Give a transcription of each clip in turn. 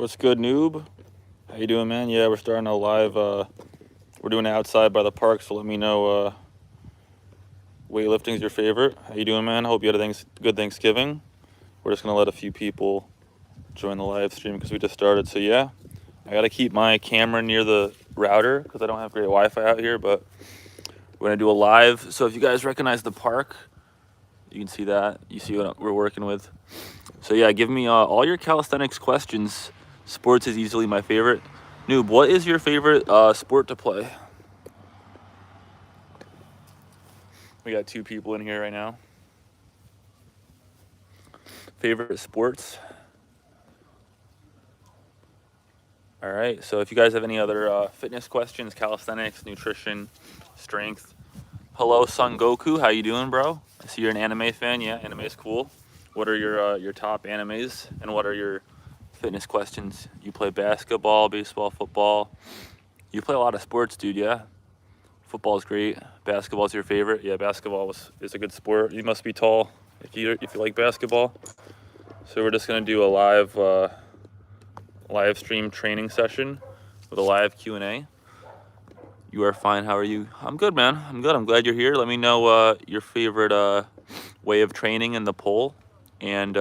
What's good, noob? How you doing, man? Yeah, we're starting a live. We're doing it outside by the park, so let me know. Weightlifting's your favorite. How you doing, man? Hope you had a good Thanksgiving. We're just gonna let a few people join the live stream because we just started. So yeah, I gotta keep my camera near the router because I don't have great Wi-Fi out here. But we're gonna do a live. So if you guys recognize the park, you can see that. You see what we're working with. So yeah, give me all your calisthenics questions. Sports is easily my favorite. Noob, what is your favorite sport to play? We got 2 people in here right now. Favorite sports? All right, so if you guys have any other fitness questions, calisthenics, nutrition, strength. Hello, Son Goku, how you doing, bro? I see you're an anime fan. Yeah, anime is cool. What are your top animes, and what are your fitness questions? You play basketball, baseball, football. You play a lot of sports, dude, yeah? Football's great. Basketball's your favorite? Yeah, basketball is a good sport. You must be tall if you like basketball. So we're just gonna do a live stream training session with a live Q&A. You are fine. How are you? I'm good, man. I'm good. I'm glad you're here. Let me know your favorite way of training in the poll, and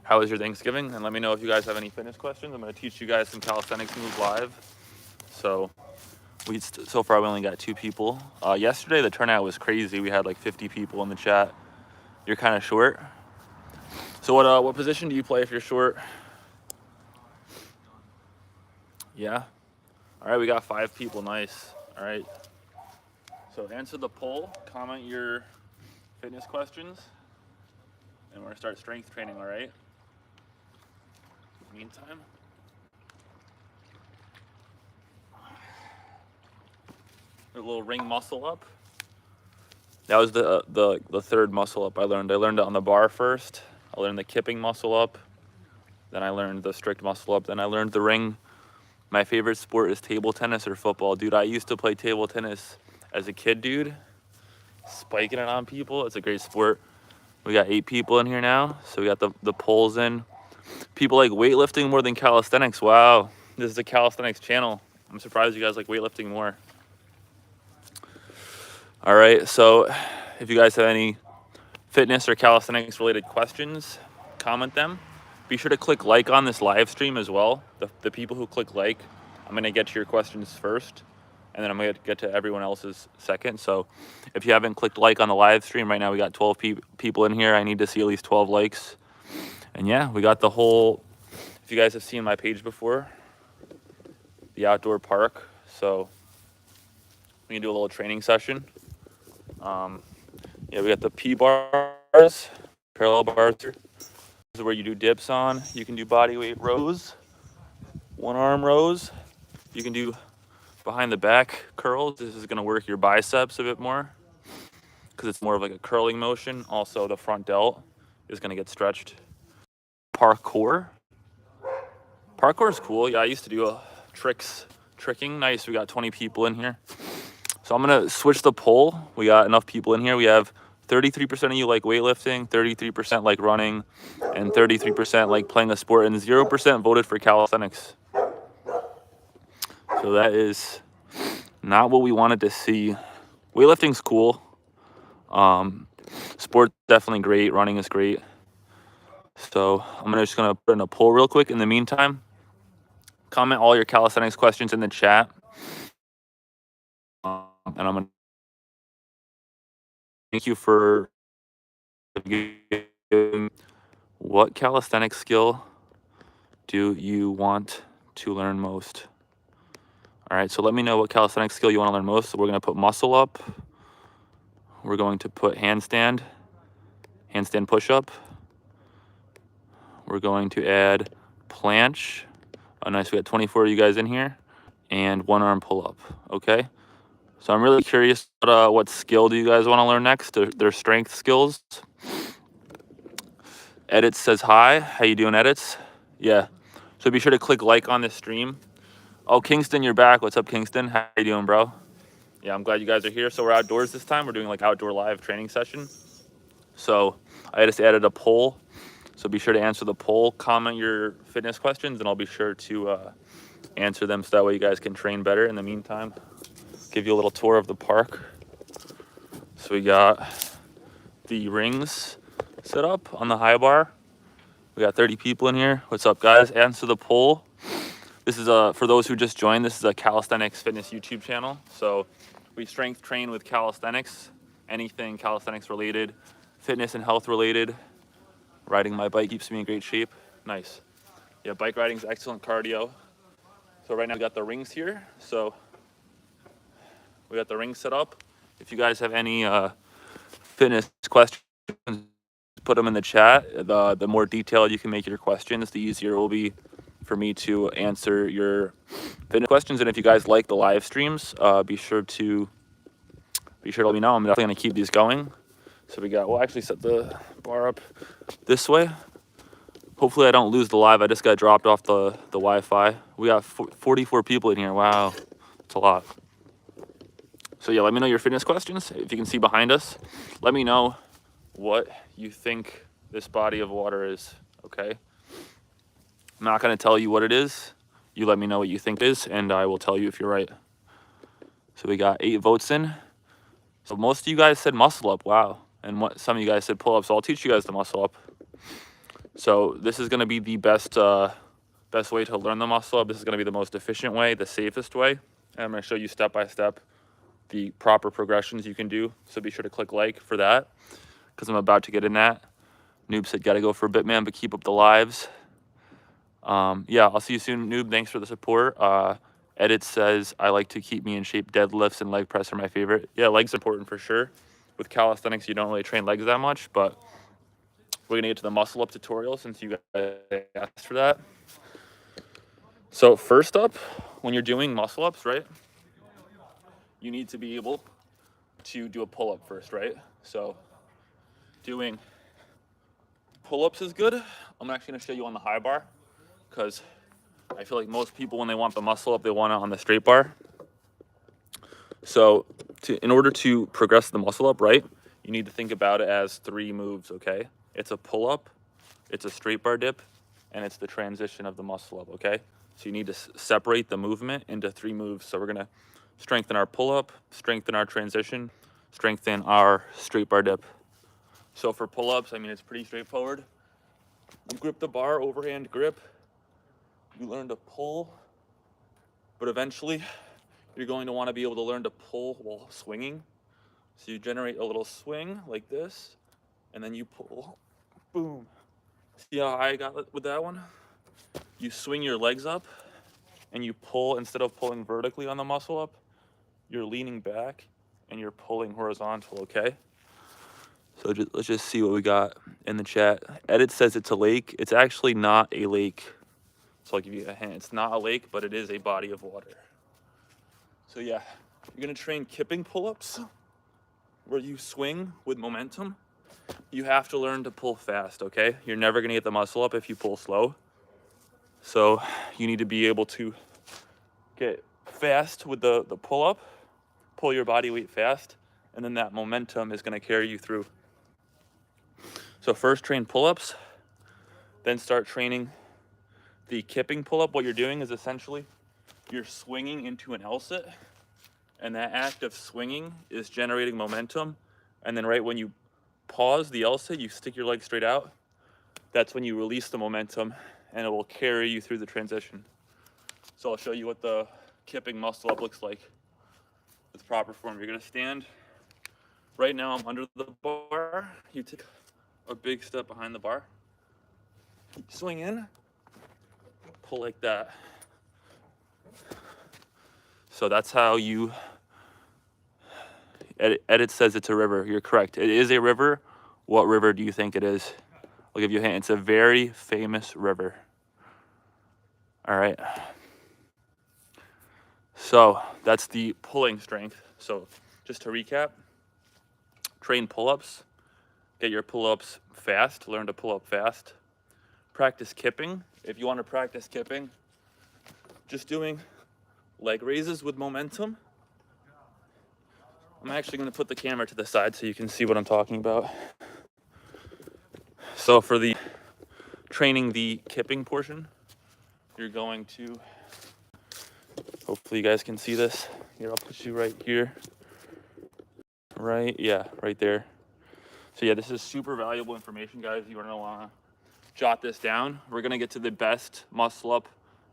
how was your Thanksgiving? And let me know if you guys have any fitness questions. I'm gonna teach you guys some calisthenics moves live. So so far we only got 2 people. Yesterday the turnout was crazy. We had like 50 people in the chat. You're kind of short. So what position do you play if you're short? Yeah. All right, we got 5 people. Nice. All right. So answer the poll. Comment your fitness questions, and we're gonna start strength training. All right. Meantime. A little ring muscle up. That was the third muscle up I learned. I learned it on the bar first. I learned the kipping muscle up. Then I learned the strict muscle up. Then I learned the ring. My favorite sport is table tennis or football. Dude, I used to play table tennis as a kid, dude. Spiking it on people. It's a great sport. We got 8 people in here now. So we got the polls in. People like weightlifting more than calisthenics. Wow. This is a calisthenics channel. I'm surprised you guys like weightlifting more. All right, so if you guys have any fitness or calisthenics related questions, comment them. Be sure to click like on this live stream as well. The people who click like, I'm gonna get to your questions first, and then I'm gonna get to everyone else's second. So if you haven't clicked like on the live stream, right now we got 12 people in here. I need to see at least 12 likes. And yeah, we got the whole, if you guys have seen my page before, the outdoor park. So we can do a little training session. Yeah, we got the P bars, parallel bars here. This is where you do dips on. You can do body weight rows, 1-arm rows. You can do behind the back curls. This is gonna work your biceps a bit more because it's more of like a curling motion. Also, the front delt is gonna get stretched. Parkour. Parkour is cool. Yeah, I used to do tricking. Nice, we got 20 people in here. So I'm gonna switch the poll. We got enough people in here. We have 33% of you like weightlifting, 33% like running, and 33% like playing a sport, and 0% voted for calisthenics. So that is not what we wanted to see. Weightlifting's cool. Sport definitely great. Running is great. So I'm just gonna put in a poll real quick. In the meantime, comment all your calisthenics questions in the chat. And I'm gonna thank you for what calisthenics skill do you want to learn most? All right, so let me know what calisthenics skill you want to learn most. So we're gonna put muscle up. We're going to put handstand push-up. We're going to add planche. Oh, nice, we got 24 of you guys in here. And 1-arm pull-up, okay? So I'm really curious what skill do you guys want to learn next? Their strength skills. Edits says hi. How you doing, Edits? Yeah. So be sure to click like on this stream. Oh, Kingston, you're back. What's up, Kingston? How you doing, bro? Yeah, I'm glad you guys are here. So we're outdoors this time. We're doing like outdoor live training session. So I just added a poll. So be sure to answer the poll, comment your fitness questions, and I'll be sure to answer them so that way you guys can train better. In the meantime, give you a little tour of the park. So we got the rings set up on the high bar. We got 30 people in here. What's up, guys? Answer the poll. This is for those who just joined, this is a Calisthenics fitness YouTube channel. So we strength train with calisthenics, anything calisthenics related, fitness and health related. Riding my bike keeps me in great shape. Nice. Yeah, bike riding is excellent cardio. So right now we got the rings here. So we got the rings set up. If you guys have any fitness questions, put them in the chat. The more detailed you can make your questions, the easier it will be for me to answer your fitness questions. And if you guys like the live streams, be sure to let me know. I'm definitely gonna keep these going. So we'll actually set the bar up this way. Hopefully I don't lose the live. I just got dropped off the Wi-Fi. We got 44 people in here. Wow, that's a lot. So yeah, let me know your fitness questions. If you can see behind us, let me know what you think this body of water is, okay? I'm not gonna tell you what it is. You let me know what you think it is, and I will tell you if you're right. So we got 8 votes in. So most of you guys said muscle up, wow. And some of you guys said pull up, so I'll teach you guys the muscle up. So this is gonna be the best way to learn the muscle up. This is gonna be the most efficient way, the safest way. And I'm gonna show you step by step the proper progressions you can do. So be sure to click like for that, because I'm about to get in that. Noob said gotta go for a bit, man, but keep up the lives. Yeah, I'll see you soon, Noob. Thanks for the support. Edit says, I like to keep me in shape. Deadlifts and leg press are my favorite. Yeah, legs are important for sure. With calisthenics, you don't really train legs that much, but we're gonna get to the muscle up tutorial since you guys asked for that. So first up, when you're doing muscle ups, right, you need to be able to do a pull up first, right? So doing pull-ups is good. I'm actually gonna show you on the high bar, because I feel like most people, when they want the muscle up, they want it on the straight bar. So in order to progress the muscle up, right, you need to think about it as 3 moves, okay? It's a pull up, it's a straight bar dip, and it's the transition of the muscle up, okay? So you need to separate the movement into 3 moves. So we're gonna strengthen our pull up, strengthen our transition, strengthen our straight bar dip. So for pull ups, I mean, it's pretty straightforward. You grip the bar, overhand grip. You learn to pull, but eventually you're going to want to be able to learn to pull while swinging. So you generate a little swing like this, and then you pull, boom. See how high I got with that one? You swing your legs up and you pull. Instead of pulling vertically on the muscle up, you're leaning back and you're pulling horizontal, okay? So let's just see what we got in the chat. Edit says it's a lake. It's actually not a lake. So I'll give you a hint. It's not a lake, but it is a body of water. So yeah, you're gonna train kipping pull-ups where you swing with momentum. You have to learn to pull fast, okay? You're never gonna get the muscle up if you pull slow. So you need to be able to get fast with the pull-up, pull your body weight fast, and then that momentum is gonna carry you through. So first train pull-ups, then start training the kipping pull-up. What you're doing is essentially you're swinging into an L-sit, and that act of swinging is generating momentum. And then right when you pause the L-sit, you stick your leg straight out. That's when you release the momentum, and it will carry you through the transition. So I'll show you what the kipping muscle up looks like with proper form. You're gonna stand. Right now I'm under the bar. You take a big step behind the bar. Swing in, pull like that. So that's how you, Edit says it's a river. You're correct. It is a river. What river do you think it is? I'll give you a hint. It's a very famous river. All right. So that's the pulling strength. So just to recap, train pull-ups, get your pull-ups fast, learn to pull up fast. Practice kipping. If you want to practice kipping, just doing leg raises with momentum. I'm actually going to put the camera to the side so you can see what I'm talking about. So for the training the kipping portion, you're going to, hopefully you guys can see this. Here, I'll put you right here. Right, yeah, right there. So yeah, this is super valuable information, guys. You're gonna wanna jot this down. We're gonna get to the best muscle up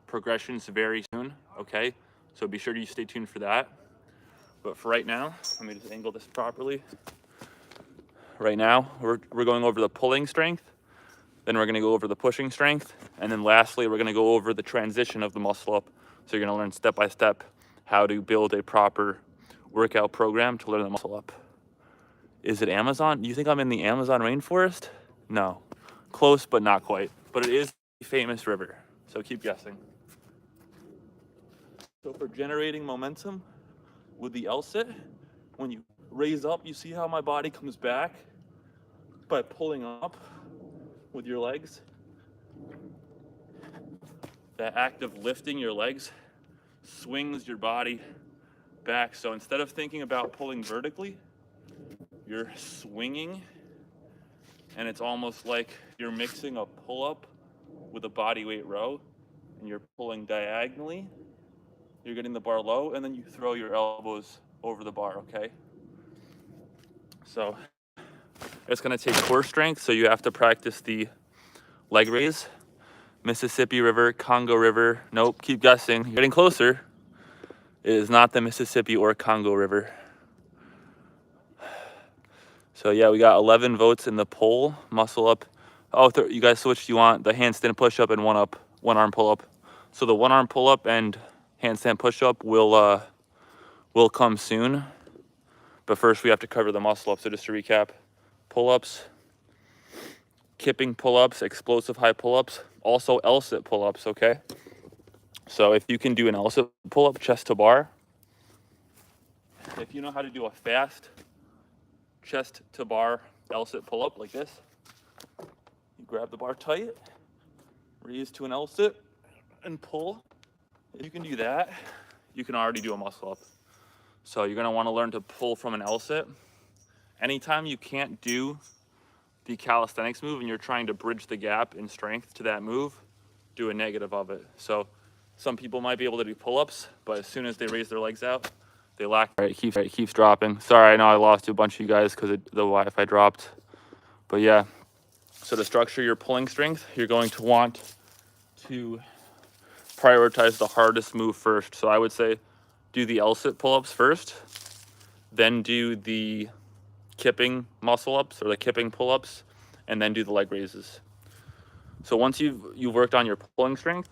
progressions very soon, okay? So be sure to stay tuned for that. But for right now, let me just angle this properly. Right now, we're going over the pulling strength, then we're gonna go over the pushing strength, and then lastly, we're gonna go over the transition of the muscle up. So you're gonna learn step by step how to build a proper workout program to learn the muscle up. Is it Amazon? You think I'm in the Amazon rainforest? No, close, but not quite. But it is a famous river, so keep guessing. So for generating momentum with the L-sit, when you raise up, you see how my body comes back by pulling up with your legs? That act of lifting your legs swings your body back. So instead of thinking about pulling vertically, you're swinging, and it's almost like you're mixing a pull-up with a body weight row, and you're pulling diagonally. You're getting the bar low, and then you throw your elbows over the bar, okay? So it's gonna take core strength, so you have to practice the leg raise. Mississippi River, Congo River. Nope, keep guessing. You're getting closer. It is not the Mississippi or Congo River. So yeah, we got 11 votes in the poll. Muscle up. Oh, you guys switched. You want the handstand push-up and one arm pull-up. So the one arm pull-up and handstand push-up will come soon. But first we have to cover the muscle up. So just to recap, pull-ups, kipping pull-ups, explosive high pull-ups, also L-sit pull-ups, okay? So if you can do an L-sit pull-up chest to bar, if you know how to do a fast chest to bar L-sit pull-up like this, you grab the bar tight, raise to an L-sit, and pull. If you can do that, you can already do a muscle up. So you're gonna wanna learn to pull from an L-sit. Anytime you can't do the calisthenics move and you're trying to bridge the gap in strength to that move, do a negative of it. So some people might be able to do pull-ups, but as soon as they raise their legs out, they lack. All right, it keeps dropping. Sorry, I know I lost a bunch of you guys because the Wi-Fi dropped. But yeah, so to structure your pulling strength, you're going to want to prioritize the hardest move first. So I would say do the L-sit pull-ups first, then do the kipping muscle ups or the kipping pull-ups, and then do the leg raises. So once you've worked on your pulling strength,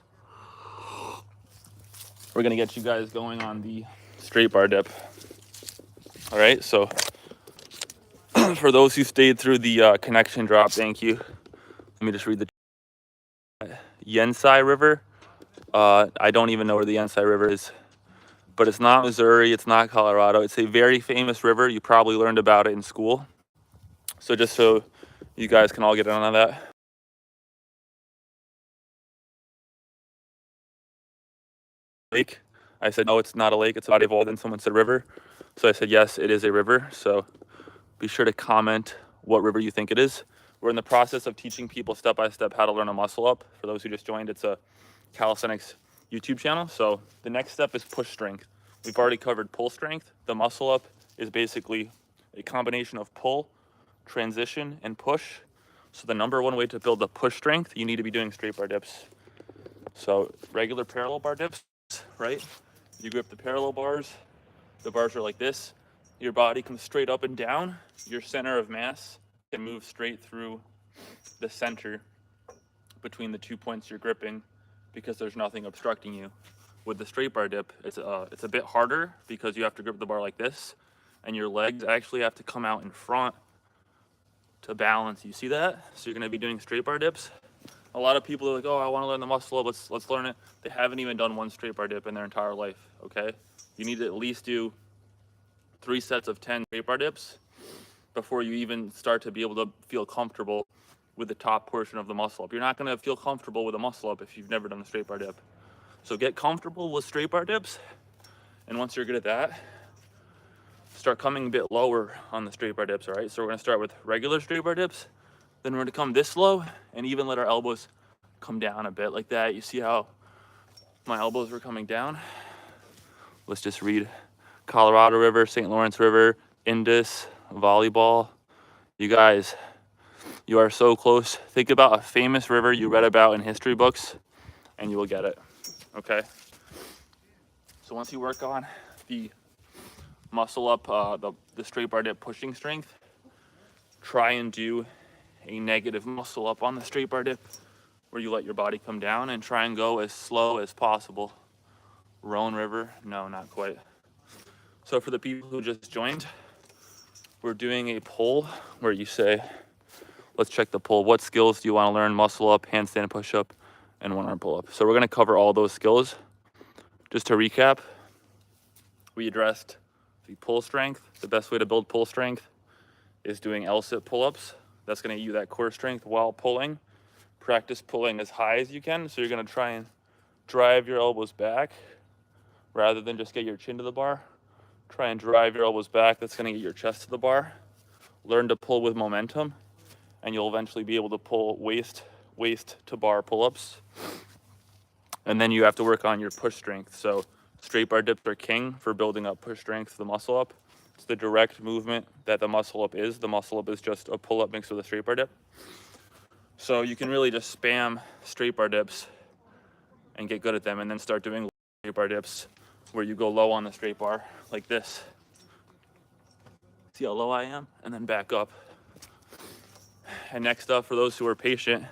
we're gonna get you guys going on the straight bar dip. All right, so for those who stayed through the connection drop, thank you. Let me just read the Yensai River. I don't even know where the Yensai River is, but it's not Missouri, it's not Colorado. It's a very famous river. You probably learned about it in school. So just so you guys can all get in on that. Lake. I said, no, it's not a lake, it's a body of water. Then someone said river. So I said, yes, it is a river. So be sure to comment what river you think it is. We're in the process of teaching people step by step how to learn a muscle up. For those who just joined, it's a calisthenics YouTube channel. So the next step is push strength. We've already covered pull strength. The muscle up is basically a combination of pull, transition, and push. So the number one way to build the push strength, you need to be doing straight bar dips. So regular parallel bar dips, right? You grip the parallel bars. The bars are like this. Your body comes straight up and down. Your center of mass can move straight through the center between the 2 points you're gripping because there's nothing obstructing you. With the straight bar dip, it's a bit harder because you have to grip the bar like this, and your legs actually have to come out in front to balance. You see that? So you're gonna be doing straight bar dips. A lot of people are like, oh, I wanna learn the muscle up, let's learn it. They haven't even done one straight bar dip in their entire life, okay? You need to at least do 3 sets of 10 straight bar dips before you even start to be able to feel comfortable with the top portion of the muscle up. You're not gonna feel comfortable with a muscle up if you've never done a straight bar dip. So get comfortable with straight bar dips, and once you're good at that, start coming a bit lower on the straight bar dips, all right? So we're gonna start with regular straight bar dips, then we're gonna come this low and even let our elbows come down a bit like that. You see how my elbows were coming down? Let's just read Colorado River, St. Lawrence River, Indus, volleyball. You guys, you are so close. Think about a famous river you read about in history books and you will get it, okay? So once you work on the muscle up, the straight bar dip pushing strength, try and do a negative muscle up on the straight bar dip where you let your body come down and try and go as slow as possible. Rhone River, no, not quite. So for the people who just joined, we're doing a poll where you say, let's check the poll. What skills do you want to learn? Muscle up, handstand push up, and one arm pull up. So we're going to cover all those skills. Just to recap, we addressed the pull strength. The best way to build pull strength is doing L-sit pull-ups. That's going to give you that core strength while pulling. Practice pulling as high as you can. So you're going to try and drive your elbows back rather than just get your chin to the bar. Try and drive your elbows back. That's going to get your chest to the bar. Learn to pull with momentum, and you'll eventually be able to pull waist to bar pull-ups. And then you have to work on your push strength. So straight bar dips are king for building up push strength, the muscle up. It's the direct movement that the muscle up is. The muscle up is just a pull up mixed with a straight bar dip. So you can really just spam straight bar dips and get good at them, and then start doing straight bar dips where you go low on the straight bar like this. See how low I am? And then back up. And next up, for those who are patient,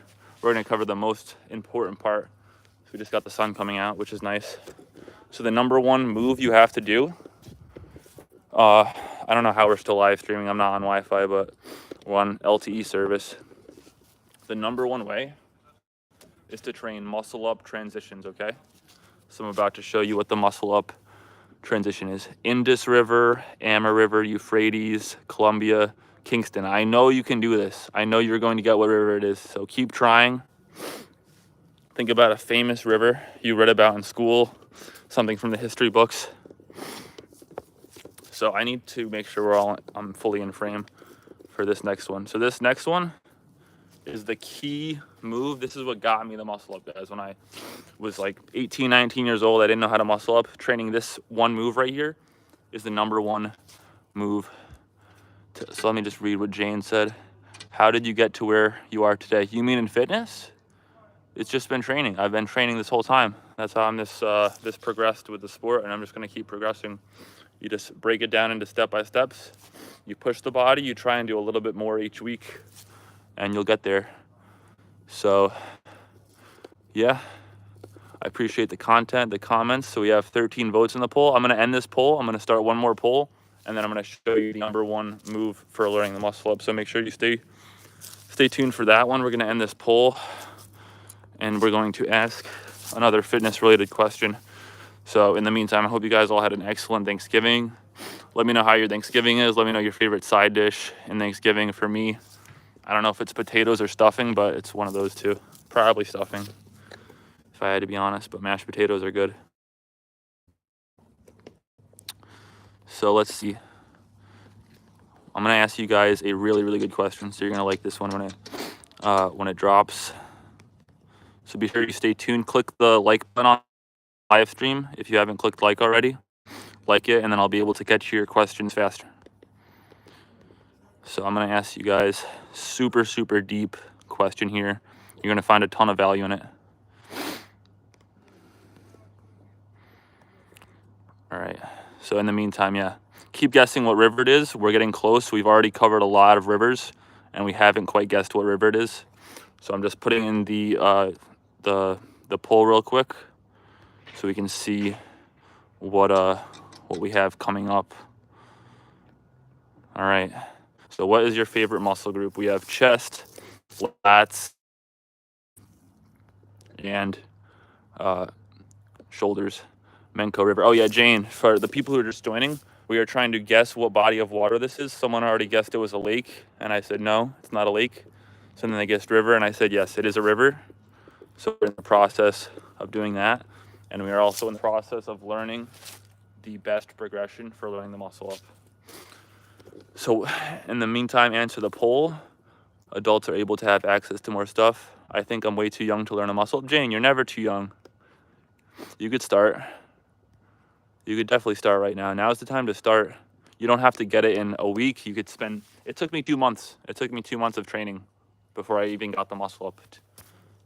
we're gonna cover the most important part. So we just got the sun coming out, which is nice. So the number one move you have to do, I don't know how we're still live streaming. I'm not on Wi-Fi, but we're on LTE service. The number one way is to train muscle up transitions, okay? So I'm about to show you what the muscle up transition is. Indus River, Amur River, Euphrates, Columbia, Kingston. I know you can do this. I know you're going to get what river it is. So keep trying. Think about a famous river you read about in school, something from the history books. So I need to make sure I'm fully in frame for this next one. So this next one is the key move. This is what got me the muscle up, guys. When I was like 18, 19 years old, I didn't know how to muscle up. Training this one move right here is the number one move. So let me just read what Jane said. How did you get to where you are today? You mean in fitness? It's just been training. I've been training this whole time. That's how I'm this progressed with the sport, and I'm just gonna keep progressing. You just break it down into step-by-steps. You push the body, you try and do a little bit more each week, and you'll get there. So, yeah, I appreciate the content, the comments. So we have 13 votes in the poll. I'm gonna end this poll. I'm gonna start one more poll, and then I'm gonna show you the number one move for learning the muscle up. So make sure you stay tuned for that one. We're gonna end this poll, and we're going to ask another fitness-related question. So in the meantime, I hope you guys all had an excellent Thanksgiving. Let me know how your Thanksgiving is. Let me know your favorite side dish in Thanksgiving. For me, I don't know if it's potatoes or stuffing, but it's one of those two. Probably stuffing, if I had to be honest, but mashed potatoes are good. So let's see. I'm gonna ask you guys a really, really good question. So you're gonna like this one when it drops. So be sure you stay tuned. Click the like button on live stream if you haven't clicked like already. Like it, and then I'll be able to get to your questions faster. So I'm gonna ask you guys super, super deep question here. You're gonna find a ton of value in it. All right, so in the meantime, yeah, keep guessing what river it is. We're getting close. We've already covered a lot of rivers, and we haven't quite guessed what river it is. So I'm just putting in the poll real quick so we can see what we have coming up. All right, so what is your favorite muscle group? We have chest, lats, and shoulders. Menko River. Oh yeah, Jane, for the people who are just joining, we are trying to guess what body of water this is. Someone already guessed it was a lake, and I said no, it's not a lake. So then they guessed river, and I said yes, it is a river. So we're in the process of doing that, and we are also in the process of learning the best progression for learning the muscle up. So in the meantime, answer the poll. adults are able to have access to more stuff. I think I'm way too young to learn a muscle up. Jane, you're never too young. You could start. You could definitely start right now. Now's the time to start. You don't have to get it in a week. You could spend, it took me 2 months. It took me 2 months of training before I even got the muscle up.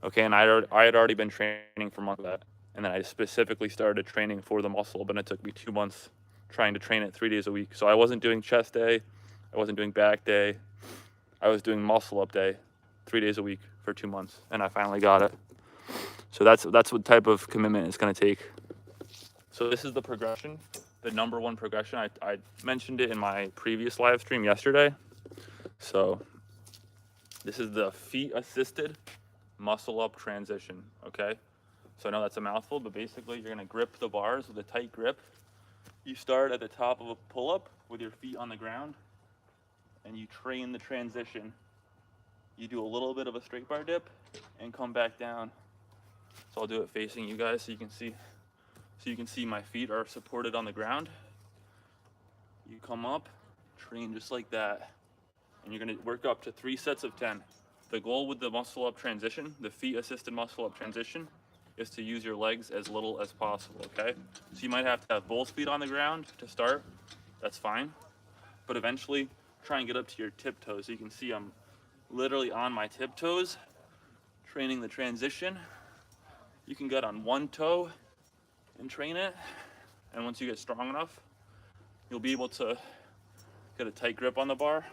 Okay, and I had already been training for months of that. And then I specifically started training for the muscle up, and it took me 2 months trying to train it 3 days a week. So I wasn't doing chest day. I wasn't doing back day. I was doing muscle up day 3 days a week for 2 months, and I finally got it. So that's what type of commitment it's going to take. So this is the progression, the number one progression. I mentioned it in my previous live stream yesterday. So this is the feet assisted muscle up transition, okay? So I know that's a mouthful, but basically you're gonna grip the bars with a tight grip. You start at the top of a pull-up with your feet on the ground, and you train the transition. You do a little bit of a straight bar dip and come back down. So I'll do it facing you guys so you can see. So you can see my feet are supported on the ground. You come up, train just like that. And you're gonna work up to 3 sets of 10. The goal with the muscle up transition, the feet assisted muscle up transition, is to use your legs as little as possible, okay? So you might have to have both feet on the ground to start, that's fine. But eventually, try and get up to your tiptoes. So you can see I'm literally on my tiptoes, training the transition. You can get on one toe and train it. And once you get strong enough, you'll be able to get a tight grip on the bar,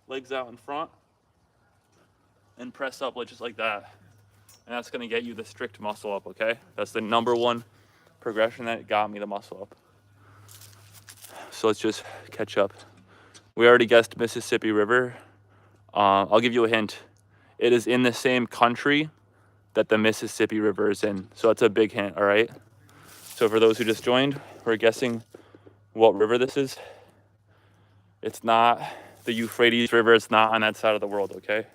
legs out in front, and press up just like that. And that's gonna get you the strict muscle up, okay? That's the number one progression that got me the muscle up. So let's just catch up. We already guessed Mississippi River. I'll give you a hint. It is in the same country that the Mississippi River is in. So that's a big hint, all right? So for those who just joined, we're guessing what river this is. It's not the Euphrates River. It's not on that side of the world, okay?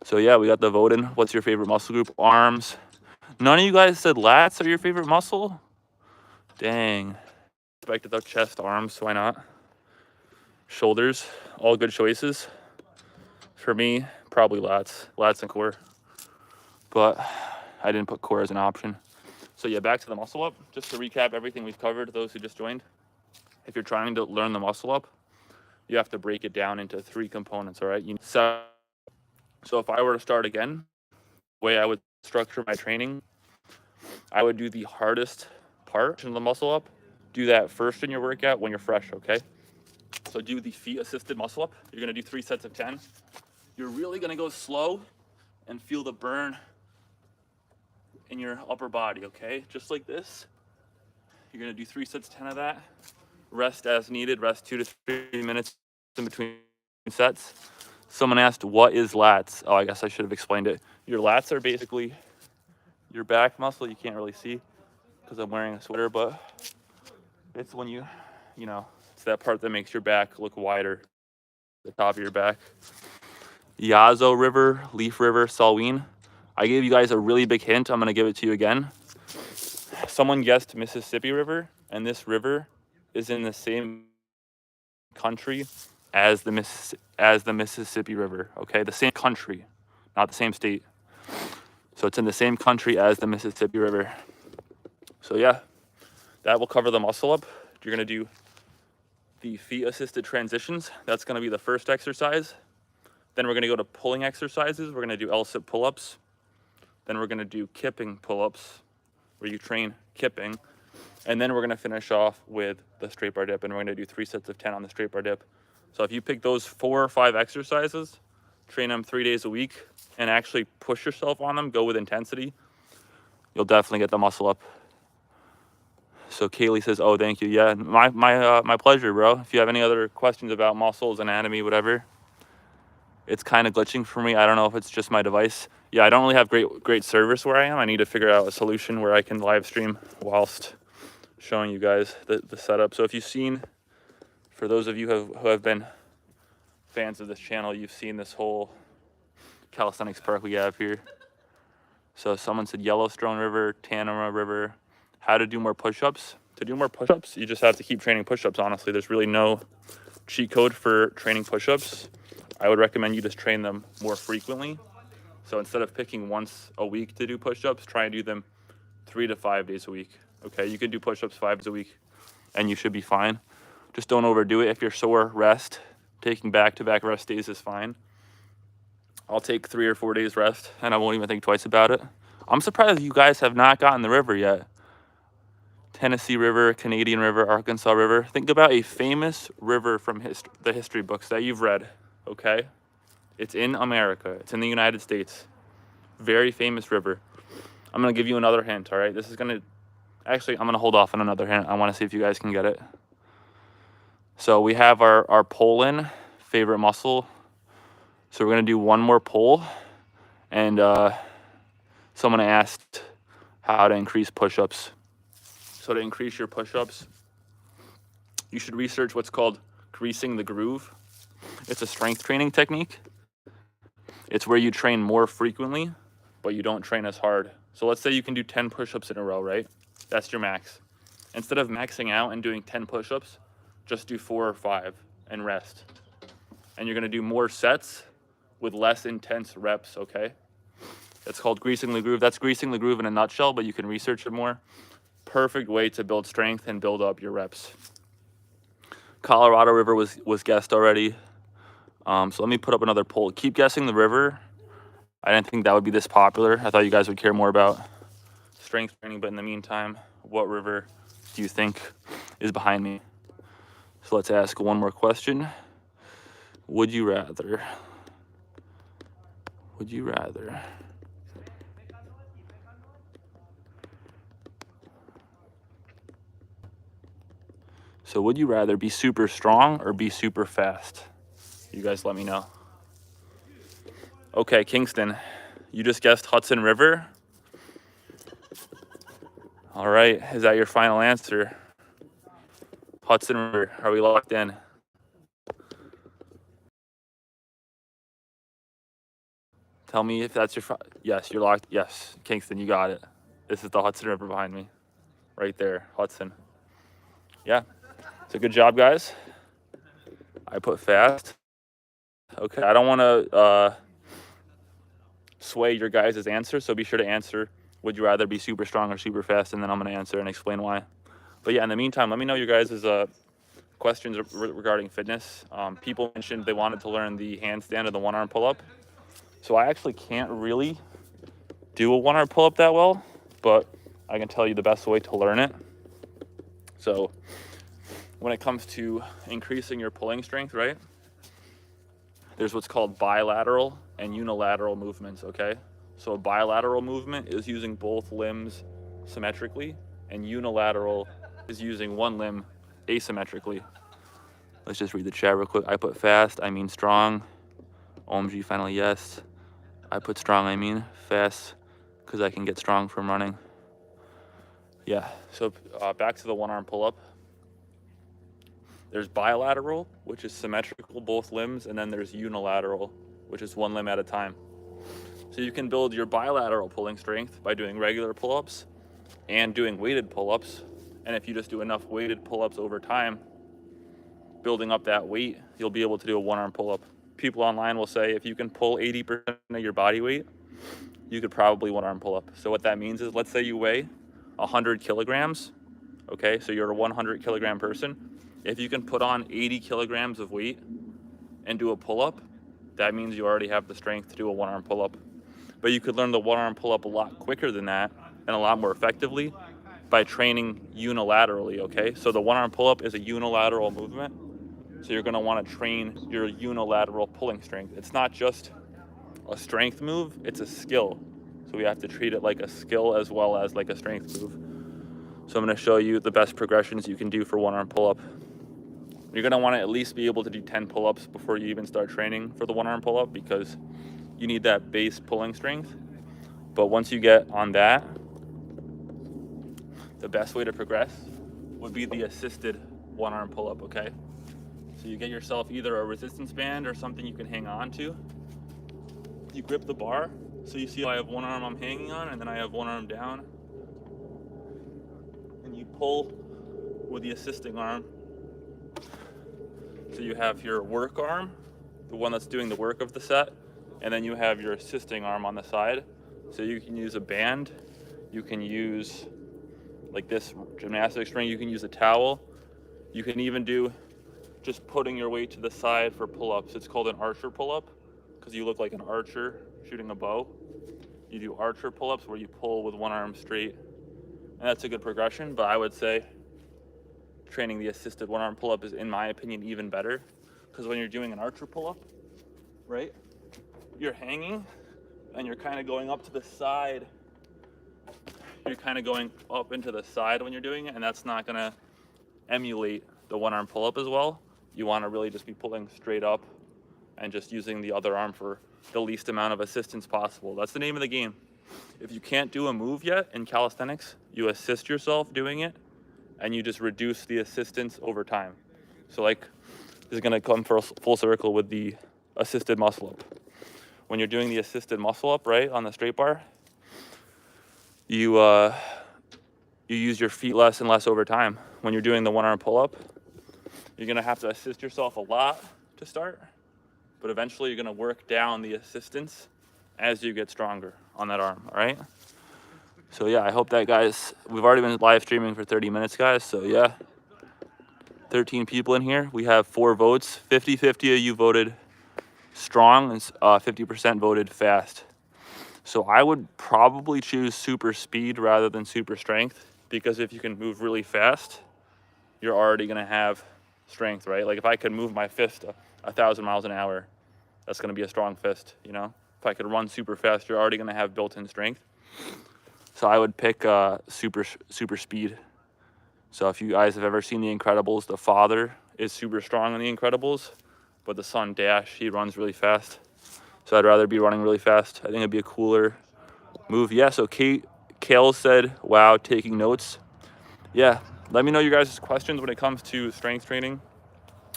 So yeah, we got the voting. What's your favorite muscle group? Arms. None of you guys said lats are your favorite muscle? Dang. Expected the chest, arms, why not? Shoulders, all good choices. For me, probably lats and core. But I didn't put core as an option. So yeah, back to the muscle up. Just to recap everything we've covered, those who just joined. If you're trying to learn the muscle up, you have to break it down into 3 components, all right? So if I were to start again, the way I would structure my training, I would do the hardest part of the muscle up. Do that first in your workout when you're fresh, okay? So do the feet assisted muscle up. You're gonna do 3 sets of 10. You're really gonna go slow and feel the burn in your upper body, okay? Just like this. You're gonna do 3 sets, 10 of that. Rest as needed, rest 2 to 3 minutes in between sets. Someone asked, what is lats? Oh, I guess I should have explained it. Your lats are basically your back muscle. You can't really see because I'm wearing a sweater, but it's when you know, it's that part that makes your back look wider, the top of your back. Yazoo River, Leaf River, Salween. I gave you guys a really big hint. I'm gonna give it to you again. Someone guessed Mississippi River, and this river is in the same country as the Mississippi River, okay? The same country, not the same state. So it's in the same country as the Mississippi River. So yeah, that will cover the muscle up. You're gonna do the feet assisted transitions. That's gonna be the first exercise. Then we're gonna go to pulling exercises. We're gonna do L-sit pull-ups. Then we're gonna do kipping pull-ups, where you train kipping. And then we're gonna finish off with the straight bar dip, and we're gonna do 3 sets of 10 on the straight bar dip. So if you pick those 4 or 5 exercises, train them 3 days a week, and actually push yourself on them, go with intensity, you'll definitely get the muscle up. So Kaylee says, oh, thank you. Yeah, my pleasure, bro. If you have any other questions about muscles, anatomy, whatever, it's kind of glitching for me. I don't know if it's just my device. Yeah, I don't really have great service where I am. I need to figure out a solution where I can live stream whilst showing you guys the setup. So if you've seen, for those of you who have been fans of this channel, you've seen this whole calisthenics park we have here. So someone said Yellowstone River, Tanama River. How to do more push-ups. To do more push-ups, you just have to keep training push-ups, honestly. There's really no cheat code for training push-ups. I would recommend you just train them more frequently. So instead of picking once a week to do push-ups, try and do them 3 to 5 days a week. Okay, you can do push-ups 5 days a week and you should be fine. Just don't overdo it. If you're sore, rest. Taking back-to-back rest days is fine. I'll take 3 or 4 days rest and I won't even think twice about it. I'm surprised you guys have not gotten the river yet. Tennessee River, Canadian River, Arkansas River. Think about a famous river from the history books that you've read, okay? It's in America. It's in the United States. Very famous river. I'm going to give you another hint, all right? This is going to... Actually, I'm going to hold off on another hint. I want to see if you guys can get it. So we have our pull-in, favorite muscle. So we're going to do one more pull. And someone asked how to increase push-ups. So to increase your push-ups, you should research what's called greasing the groove. It's a strength training technique. It's where you train more frequently, but you don't train as hard. So let's say you can do 10 push-ups in a row, right? That's your max. Instead of maxing out and doing 10 push-ups, just do 4 or 5 and rest. And you're gonna do more sets with less intense reps, okay? It's called greasing the groove. That's greasing the groove in a nutshell, but you can research it more. Perfect way to build strength and build up your reps. Colorado River was guessed already. So let me put up another poll. Keep guessing the river. I didn't think that would be this popular. I thought you guys would care more about strength training, but in the meantime, what river do you think is behind me? So let's ask one more question. Would you rather? Would you rather? So would you rather be super strong or be super fast? You guys let me know. Okay, Kingston, you just guessed Hudson River. All right, is that your final answer? Hudson River, are we locked in? Tell me if that's your, yes, you're locked. Yes, Kingston, you got it. This is the Hudson River behind me. Right there, Hudson. Yeah, so good job, guys. I put fast. Okay, I don't want to sway your guys' answer, so be sure to answer, would you rather be super strong or super fast, and then I'm going to answer and explain why. But yeah, in the meantime, let me know your guys' questions regarding fitness. People mentioned they wanted to learn the handstand or the one-arm pull-up. So I actually can't really do a one-arm pull-up that well, but I can tell you the best way to learn it. So when it comes to increasing your pulling strength, right? There's what's called bilateral and unilateral movements, okay? So a bilateral movement is using both limbs symmetrically, and unilateral is using one limb asymmetrically. Let's just read the chat real quick. I put fast, I mean strong. OMG, finally, yes. I put strong, I mean fast, because I can get strong from running. Yeah, so back to the one-arm pull-up. There's bilateral, which is symmetrical, both limbs, and then there's unilateral, which is one limb at a time. So you can build your bilateral pulling strength by doing regular pull-ups and doing weighted pull-ups. And if you just do enough weighted pull-ups over time, building up that weight, you'll be able to do a one-arm pull-up. People online will say if you can pull 80% of your body weight, you could probably one-arm pull-up. So what that means is, let's say you weigh 100 kilograms, okay? So you're a 100 kilogram person. If you can put on 80 kilograms of weight and do a pull-up, that means you already have the strength to do a one-arm pull-up. But you could learn the one-arm pull-up a lot quicker than that and a lot more effectively by training unilaterally, okay? So the one-arm pull-up is a unilateral movement. So you're gonna wanna train your unilateral pulling strength. It's not just a strength move, it's a skill. So we have to treat it like a skill as well as like a strength move. So I'm gonna show you the best progressions you can do for one-arm pull-up. You're gonna wanna at least be able to do 10 pull-ups before you even start training for the one-arm pull-up, because you need that base pulling strength. But once you get on that, the best way to progress would be the assisted one-arm pull-up, okay? So you get yourself either a resistance band or something you can hang on to. You grip the bar, so you see I have one arm I'm hanging on, and then I have one arm down. And you pull with the assisting arm So you have your work arm, the one that's doing the work of the set, and then you have your assisting arm on the side. So you can use a band, you can use like this gymnastics ring, you can use a towel, you can even do just putting your weight to the side for pull-ups. It's called an archer pull-up because you look like an archer shooting a bow. You do archer pull-ups where you pull with one arm straight, and that's a good progression, but I would say training the assisted one arm pull-up is, in my opinion, even better, because when you're doing an archer pull-up, right, you're hanging and you're kind of going up to the side. You're kind of going up into the side when you're doing it, and that's not going to emulate the one arm pull-up as well. You want to really just be pulling straight up and just using the other arm for the least amount of assistance possible. That's the name of the game. If you can't do a move yet in calisthenics, you assist yourself doing it, and you just reduce the assistance over time. So like, this is gonna come full circle with the assisted muscle up. When you're doing the assisted muscle up, right, on the straight bar, you use your feet less and less over time. When you're doing the one arm pull up, you're gonna have to assist yourself a lot to start, but eventually you're gonna work down the assistance as you get stronger on that arm, all right? So yeah, I hope that, guys, we've already been live streaming for 30 minutes, guys, so yeah. 13 people in here. We have 4 votes. 50-50 of you voted strong and 50% voted fast. So I would probably choose super speed rather than super strength, because if you can move really fast, you're already gonna have strength, right? Like if I could move my fist 1,000 miles an hour, that's gonna be a strong fist, you know? If I could run super fast, you're already gonna have built-in strength. So I would pick super speed. So if you guys have ever seen The Incredibles, the father is super strong in The Incredibles, but the son Dash, he runs really fast. So I'd rather be running really fast. I think it'd be a cooler move. Yeah, so Kale said, wow, taking notes. Yeah, let me know your guys' questions when it comes to strength training.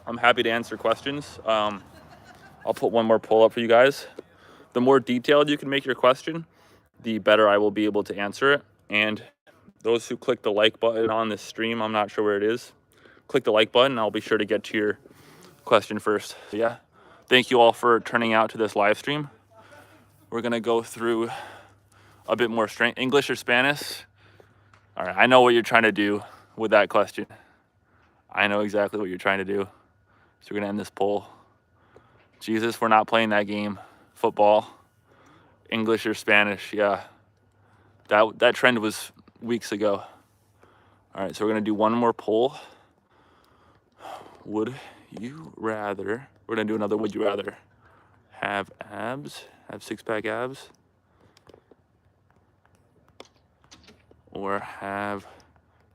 I'm happy to answer questions. I'll put one more poll up for you guys. The more detailed you can make your question, the better I will be able to answer it. And those who click the like button on this stream, I'm not sure where it is, click the like button. I'll be sure to get to your question first. So yeah, thank you all for turning out to this live stream. We're gonna go through a bit more strength. English or Spanish? All right, I know what you're trying to do with that question. I know exactly what you're trying to do. So we're gonna end this poll. Jesus, we're not playing that game. Football, English or Spanish? Yeah, that trend was weeks ago. All right, so we're gonna do one more poll. Would you rather, we're gonna do another would you rather, have abs, have six-pack abs, or have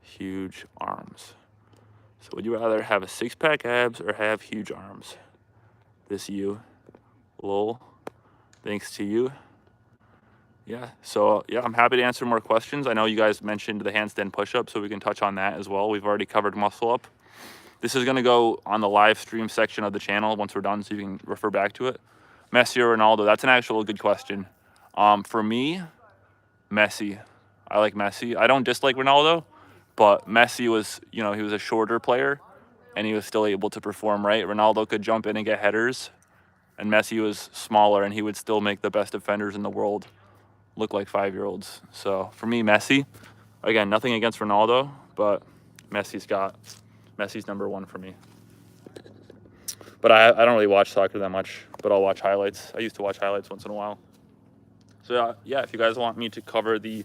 huge arms? So would you rather have a six-pack abs or have huge arms? This you, lol, thanks to you. Yeah, so yeah, I'm happy to answer more questions. I know you guys mentioned the handstand push-up, so we can touch on that as well. We've already covered muscle up. This is gonna go on the live stream section of the channel once we're done, so you can refer back to it. Messi or Ronaldo? That's an actual good question. For me, Messi. I like Messi. I don't dislike Ronaldo, but Messi was, you know, he was a shorter player and he was still able to perform, right? Ronaldo could jump in and get headers, and Messi was smaller and he would still make the best defenders in the world look like 5-year-olds. So for me, Messi. Again, nothing against Ronaldo, but Messi's number one for me. But I don't really watch soccer that much, but I'll watch highlights. I used to watch highlights once in a while. So yeah, if you guys want me to cover the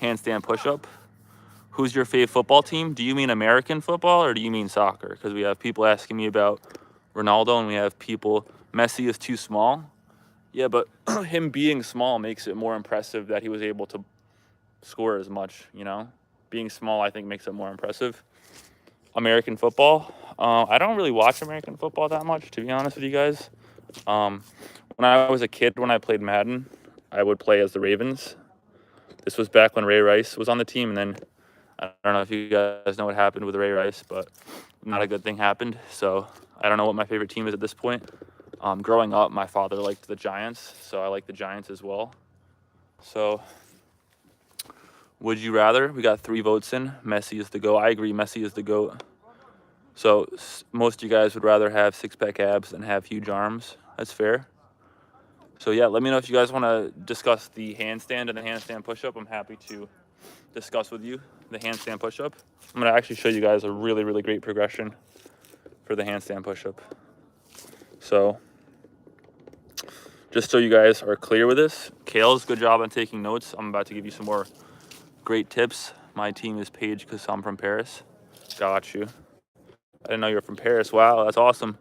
handstand push-up, who's your fave football team? Do you mean American football or do you mean soccer? Because we have people asking me about Ronaldo and we have people, Messi is too small. Yeah, but him being small makes it more impressive that he was able to score as much, you know? Being small, I think, makes it more impressive. American football. I don't really watch American football that much, to be honest with you guys. When I was a kid, when I played Madden, I would play as the Ravens. This was back when Ray Rice was on the team, and then I don't know if you guys know what happened with Ray Rice, but not a good thing happened. So I don't know what my favorite team is at this point. Growing up, my father liked the Giants, so I like the Giants as well. So would you rather? We got 3 votes in. Messi is the GOAT. I agree, Messi is the GOAT. So most of you guys would rather have six-pack abs than have huge arms. That's fair. So yeah, let me know if you guys want to discuss the handstand and the handstand push-up. I'm happy to discuss with you the handstand push-up. I'm going to actually show you guys a really, really great progression for the handstand push-up. So just so you guys are clear with this, Kale's good job on taking notes. I'm about to give you some more great tips. My team is Paige because I'm from Paris. Got you. I didn't know you were from Paris. Wow, that's awesome.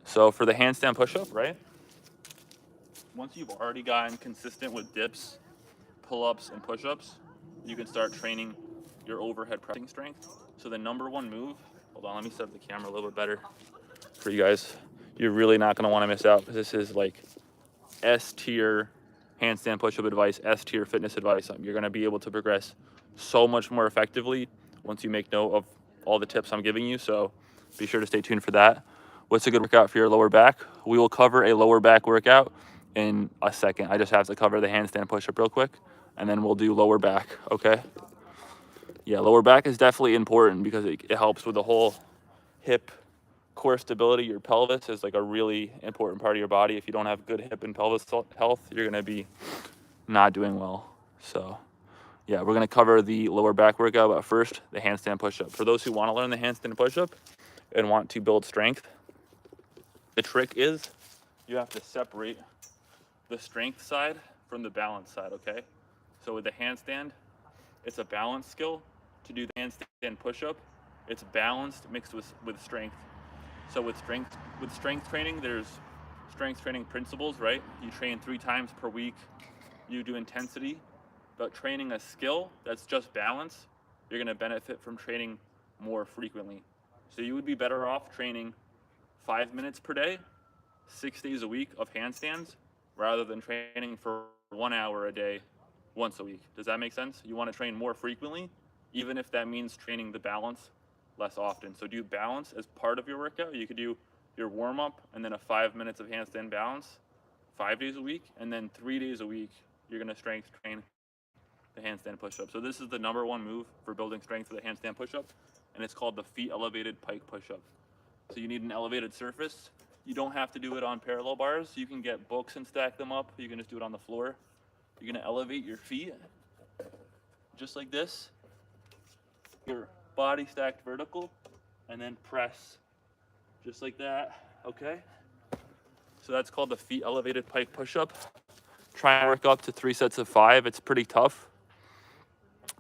So for the handstand push-up, right? Once you've already gotten consistent with dips, pull-ups, and push-ups, you can start training your overhead pressing strength. So the number one move, hold on, let me set up the camera a little bit better for you guys. You're really not gonna wanna miss out because this is like S-tier handstand push-up advice, S-tier fitness advice. You're gonna be able to progress so much more effectively once you make note of all the tips I'm giving you. So be sure to stay tuned for that. What's a good workout for your lower back? We will cover a lower back workout in a second. I just have to cover the handstand push-up real quick, and then we'll do lower back, okay? Yeah, lower back is definitely important because it helps with the whole hip core stability. Your pelvis is like a really important part of your body. If you don't have good hip and pelvis health, you're gonna be not doing well. So yeah, we're gonna cover the lower back workout, but first the handstand push-up. For those who wanna learn the handstand push-up and want to build strength, the trick is you have to separate the strength side from the balance side, okay? So with the handstand, it's a balance skill. To do the handstand push-up, it's balanced mixed with strength. So with strength training, there's strength training principles, right? You train 3 times per week, you do intensity, but training a skill that's just balance, you're gonna benefit from training more frequently. So you would be better off training 5 minutes per day, 6 days a week of handstands, rather than training for 1 hour a day, once a week. Does that make sense? You wanna train more frequently, even if that means training the balance less often. So do balance as part of your workout. You could do your warm-up and then a 5 minutes of handstand balance 5 days a week, and then 3 days a week you're gonna strength train the handstand push-up. So this is the number one move for building strength for the handstand push-up, and it's called the feet elevated pike push-up. So you need an elevated surface. You don't have to do it on parallel bars. You can get books and stack them up. You can just do it on the floor. You're gonna elevate your feet just like this. Your body stacked vertical, and then press just like that, okay? So that's called the feet elevated pike push-up. Try and work up to 3 sets of 5. It's pretty tough,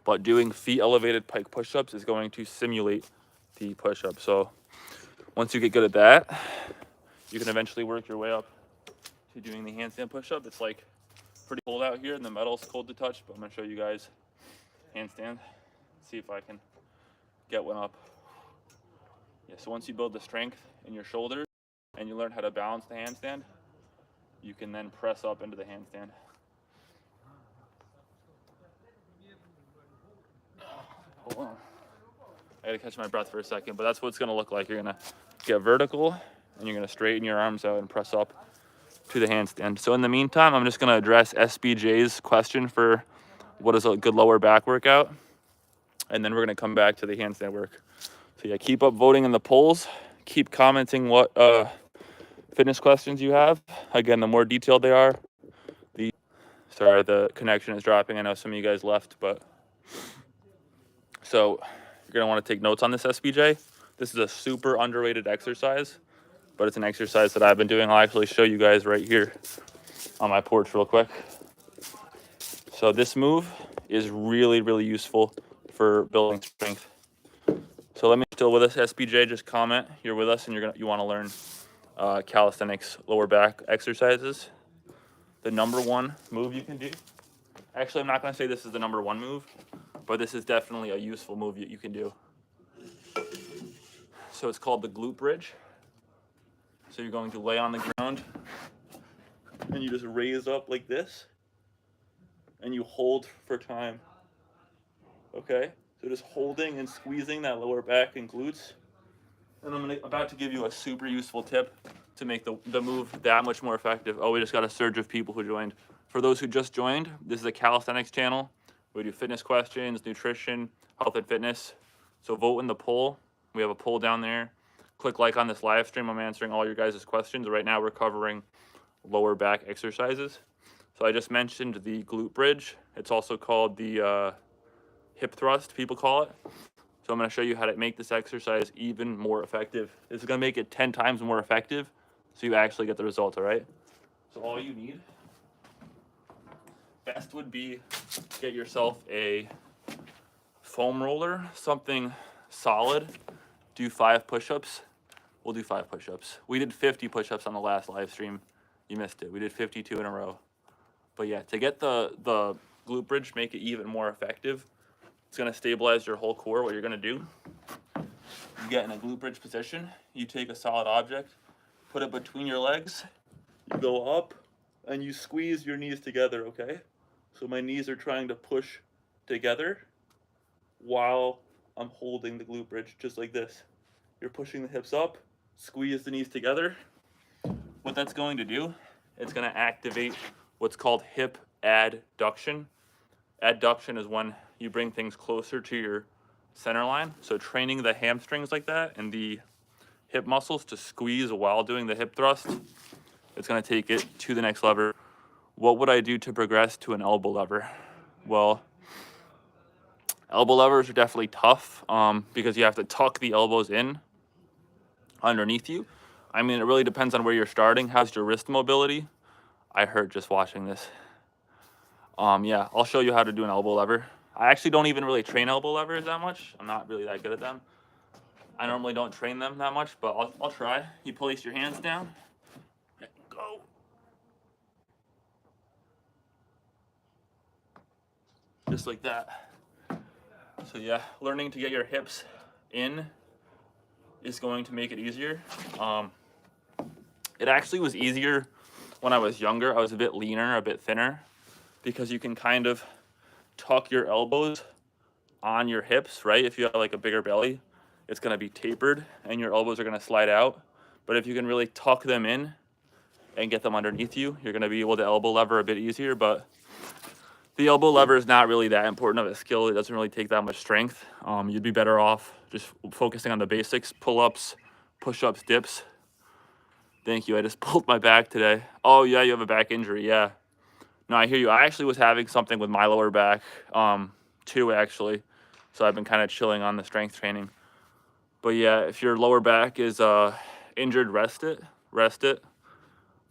but doing feet elevated pike push-ups is going to simulate the push-up. So once you get good at that, you can eventually work your way up to doing the handstand push-up. It's like pretty cold out here and the metal's cold to touch, but I'm gonna show you guys handstand. See if I can get one up. Yeah, so once you build the strength in your shoulders and you learn how to balance the handstand, you can then press up into the handstand. Hold on. I gotta catch my breath for a second, but that's what it's gonna look like. You're gonna get vertical and you're gonna straighten your arms out and press up to the handstand. So in the meantime, I'm just gonna address SBJ's question for what is a good lower back workout, and then we're gonna come back to the handstand work. So yeah, keep up voting in the polls. Keep commenting what fitness questions you have. Again, the more detailed they are, sorry, the connection is dropping. I know some of you guys left, but so you're gonna want to take notes on this SBJ. This is a super underrated exercise, but it's an exercise that I've been doing. I'll actually show you guys right here on my porch real quick. So this move is really, really useful for building strength. So let me still with us, SBJ, just comment you're with us and you want to learn calisthenics lower back exercises. The number one move you can do. Actually, I'm not going to say this is the number one move, but this is definitely a useful move you can do. So it's called the glute bridge. So you're going to lay on the ground and you just raise up like this and you hold for time. Okay? So just holding and squeezing that lower back and glutes. And I'm about to give you a super useful tip to make the move that much more effective. Oh, we just got a surge of people who joined. For those who just joined, this is a calisthenics channel. We do fitness questions, nutrition, health and fitness. So vote in the poll We have a poll down there. Click like on this live stream. I'm answering all your guys' questions. Right now we're covering lower back exercises. So I just mentioned the glute bridge. It's also called the hip thrust, people call it. So I'm going to show you how to make this exercise even more effective. This is going to make it 10 times more effective so you actually get the results, all right? So all you need, best would be get yourself a foam roller, something solid. Do 5 push-ups. We'll do 5 push-ups. We did 50 push-ups on the last live stream. You missed it. We did 52 in a row. But yeah, to get the glute bridge, make it even more effective, it's going to stabilize your whole core. What you're going to do, you get in a glute bridge position, you take a solid object, put it between your legs, you go up, and you squeeze your knees together, okay? So my knees are trying to push together while I'm holding the glute bridge, just like this. You're pushing the hips up, squeeze the knees together. What that's going to do, it's going to activate what's called hip adduction. Adduction is when you bring things closer to your center line. So training the hamstrings like that and the hip muscles to squeeze while doing the hip thrust, it's going to take it to the next level. What would I do to progress to an elbow lever? Well, elbow levers are definitely tough because you have to tuck the elbows in underneath you. I mean, it really depends on where you're starting. How's your wrist mobility? I heard just watching this. Yeah, I'll show you how to do an elbow lever. I actually don't even really train elbow levers that much. I'm not really that good at them. I normally don't train them that much, but I'll try. You place your hands down. Go. Just like that. So yeah, learning to get your hips in is going to make it easier. It actually was easier when I was younger. I was a bit leaner, a bit thinner, because you can kind of tuck your elbows on your hips, right? If you have like a bigger belly, it's going to be tapered and your elbows are going to slide out. But if you can really tuck them in and get them underneath you, you're going to be able to elbow lever a bit easier. But the elbow lever is not really that important of a skill. It doesn't really take that much strength. You'd be better off just focusing on the basics: pull-ups, push-ups, dips. Thank you. I just pulled my back today. Oh yeah, you have a back injury. Yeah. No, I hear you. I actually was having something with my lower back too, actually. So I've been kind of chilling on the strength training. But yeah, if your lower back is injured, rest it.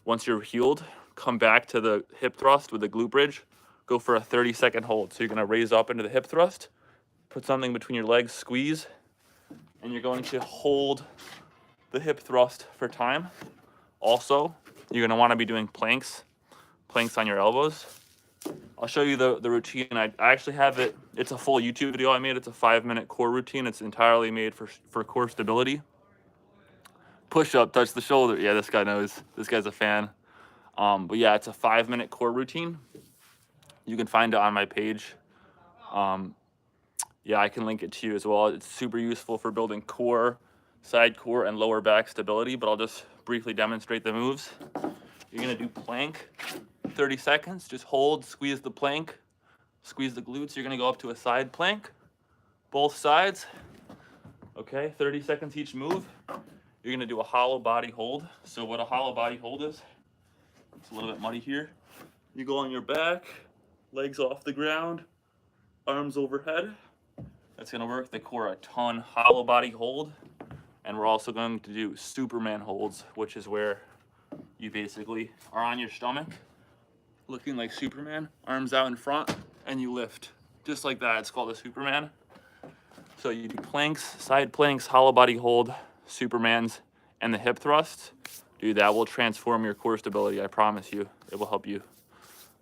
Once you're healed, come back to the hip thrust with the glute bridge. Go for a 30-second hold. So you're going to raise up into the hip thrust, put something between your legs, squeeze, and you're going to hold the hip thrust for time. Also, you're going to want to be doing planks on your elbows. I'll show you the routine. I actually have it. It's a full YouTube video I made. It's a 5-minute core routine. It's entirely made for core stability. Push up, touch the shoulder. Yeah, this guy knows. This guy's a fan. But yeah, it's a 5-minute core routine. You can find it on my page. Yeah, I can link it to you as well. It's super useful for building core, side core, and lower back stability, but I'll just briefly demonstrate the moves. You're gonna do plank, 30 seconds, just hold, squeeze the plank, squeeze the glutes. You're gonna go up to a side plank, both sides. Okay, 30 seconds each move. You're gonna do a hollow body hold. So what a hollow body hold is, it's a little bit muddy here. You go on your back, legs off the ground, arms overhead. That's gonna work the core a ton. Hollow body hold. And we're also going to do Superman holds, which is where you basically are on your stomach, looking like Superman, arms out in front, and you lift. Just like that, it's called a Superman. So you do planks, side planks, hollow body hold, Supermans, and the hip thrusts. Dude, that will transform your core stability, I promise you. It will help you.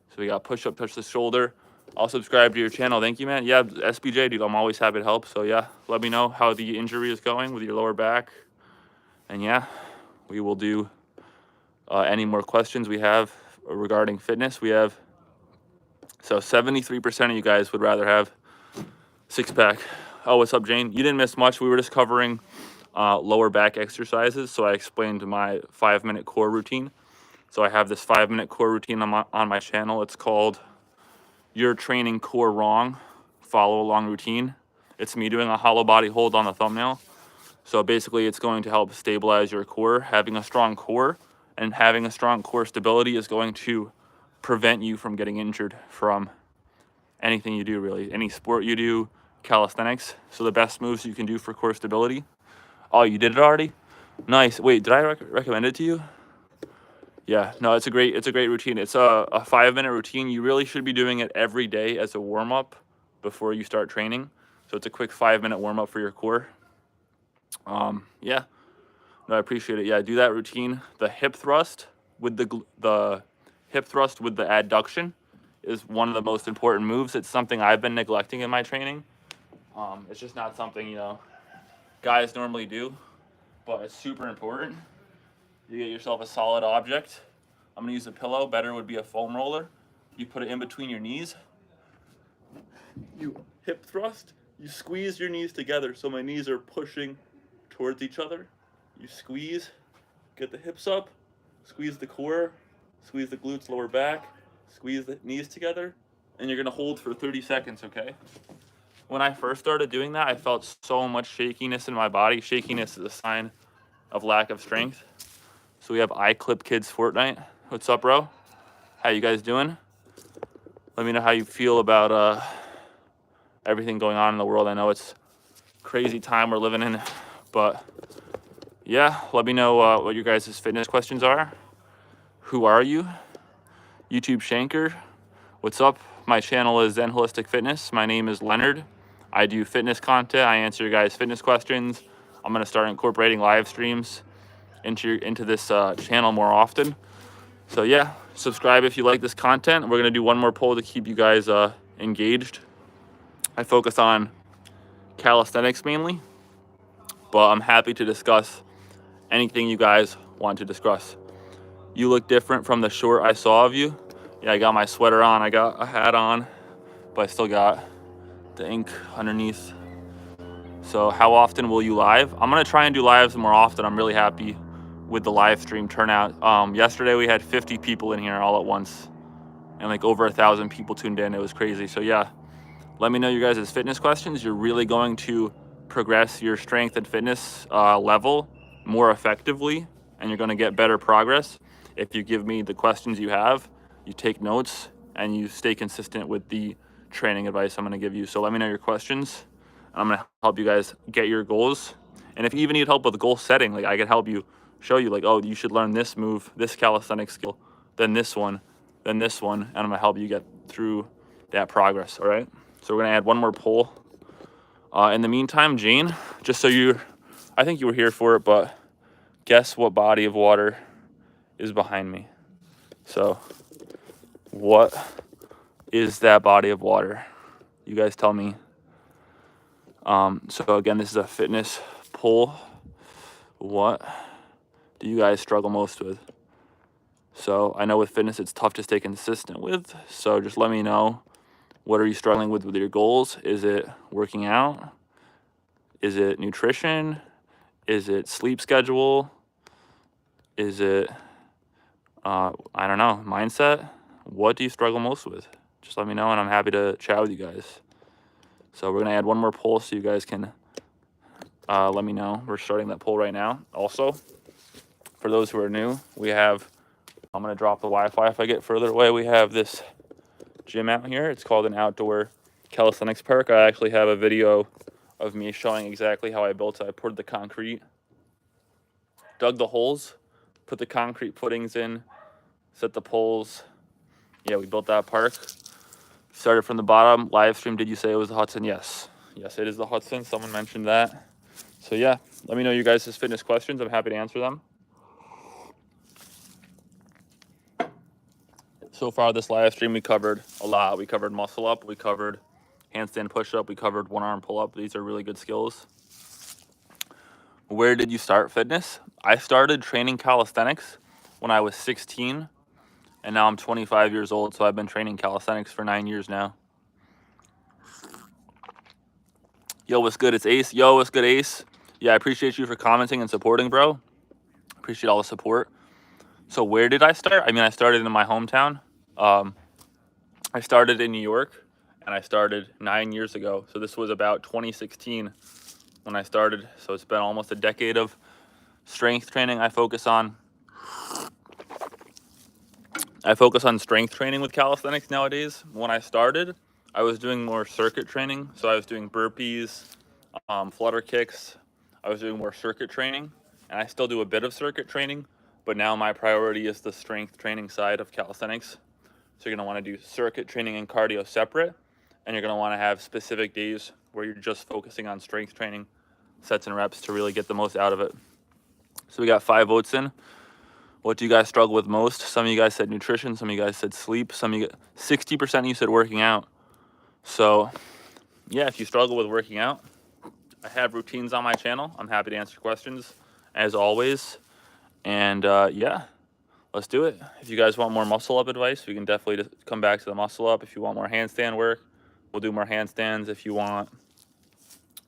So we got push up, touch the shoulder. I'll subscribe to your channel. Thank you, man. Yeah, SBJ, dude, I'm always happy to help. So yeah, let me know how the injury is going with your lower back. And yeah, we will do any more questions we have regarding fitness. We have, so 73% of you guys would rather have six-pack. Oh, what's up, Jane? You didn't miss much. We were just covering lower back exercises. So I explained my 5-minute core routine. So I have this 5-minute core routine on my channel. It's called You're Training Core Wrong, Follow Along Routine. It's me doing a hollow body hold on the thumbnail. So basically it's going to help stabilize your core. Having a strong core and having a strong core stability is going to prevent you from getting injured from anything you do, really. Any sport you do, calisthenics. So the best moves you can do for core stability. Oh, you did it already? Nice. Wait, did I recommend it to you? Yeah, no, it's a great routine. It's a 5-minute routine. You really should be doing it every day as a warm-up before you start training. So it's a quick 5-minute warm-up for your core. Yeah, no, I appreciate it. Yeah, do that routine. The hip thrust with the hip thrust with the adduction is one of the most important moves. It's something I've been neglecting in my training. It's just not something, you know, guys normally do, but it's super important. You get yourself a solid object. I'm gonna use a pillow. Better would be a foam roller. You put it in between your knees. You hip thrust. You squeeze your knees together so my knees are pushing towards each other. You squeeze, get the hips up, squeeze the core, squeeze the glutes, lower back, squeeze the knees together, and you're gonna hold for 30 seconds, okay? When I first started doing that, I felt so much shakiness in my body. Shakiness is a sign of lack of strength. So we have iClip Kids Fortnite. What's up, bro? How you guys doing? Let me know how you feel about everything going on in the world. I know it's crazy time we're living in, but yeah, let me know what your guys' fitness questions are. Who are you? YouTube Shanker. What's up? My channel is Zen Holistic Fitness. My name is Leonard. I do fitness content. I answer your guys' fitness questions. I'm gonna start incorporating live streams into this channel more often. So yeah, subscribe if you like this content. We're gonna do one more poll to keep you guys engaged. I focus on calisthenics mainly, but I'm happy to discuss anything you guys want to discuss. You look different from the short I saw of you. Yeah, I got my sweater on, I got a hat on, but I still got the ink underneath. So how often will you live? I'm gonna try and do lives more often. I'm really happy with the live stream turnout. Yesterday we had 50 people in here all at once and like over 1,000 people tuned in. It was crazy. So yeah, let me know your guys' fitness questions. You're really going to progress your strength and fitness level more effectively, and you're gonna get better progress if you give me the questions you have, you take notes, and you stay consistent with the training advice I'm gonna give you. So let me know your questions. I'm gonna help you guys get your goals. And if you even need help with goal setting, like I can help you show you like, oh, you should learn this move, this calisthenics skill, then this one, and I'm gonna help you get through that progress, all right? So we're gonna add one more poll. In the meantime, Jane, just so I think you were here for it, but guess what body of water is behind me? So what is that body of water? You guys tell me. So again, this is a fitness poll. What do you guys struggle most with? So I know with fitness, it's tough to stay consistent with. So just let me know. What are you struggling with your goals? Is it working out? Is it nutrition? Is it sleep schedule? Is it, I don't know, mindset? What do you struggle most with? Just let me know and I'm happy to chat with you guys. So we're gonna add one more poll so you guys can let me know. We're starting that poll right now. Also, for those who are new, I'm gonna drop the Wi-Fi if I get further away. We have this gym out here. It's called an outdoor calisthenics park. I actually have a video of me showing exactly how I built it. I poured the concrete, dug the holes, put the concrete footings in, set the poles. Yeah, we built that park. Started from the bottom. Live stream, did you say it was the Hudson? Yes. Yes, it is the Hudson. Someone mentioned that. So yeah, let me know you guys' fitness questions. I'm happy to answer them. So far this live stream, we covered a lot. We covered muscle up, we covered handstand push up, we covered one arm pull up. These are really good skills. Where did you start fitness? I started training calisthenics when I was 16, and now I'm 25 years old, so I've been training calisthenics for 9 years now. Yo, what's good? It's Ace. Yo, what's good, Ace? Yeah, I appreciate you for commenting and supporting, bro. Appreciate all the support. So where did I start? I mean, I started in my hometown. I started in New York, and I started 9 years ago. So this was about 2016 when I started. So it's been almost a decade of strength training. I focus on strength training with calisthenics nowadays. When I started, I was doing more circuit training. So I was doing burpees, flutter kicks. I was doing more circuit training, and I still do a bit of circuit training, but now my priority is the strength training side of calisthenics. So you're gonna wanna do circuit training and cardio separate, and you're gonna wanna have specific days where you're just focusing on strength training, sets and reps to really get the most out of it. So we got 5 votes in. What do you guys struggle with most? Some of you guys said nutrition, some of you guys said sleep, 60% of you said working out. So yeah, if you struggle with working out, I have routines on my channel. I'm happy to answer questions as always. And yeah, let's do it. If you guys want more muscle up advice, we can definitely just come back to the muscle up. If you want more handstand work, we'll do more handstands. If you want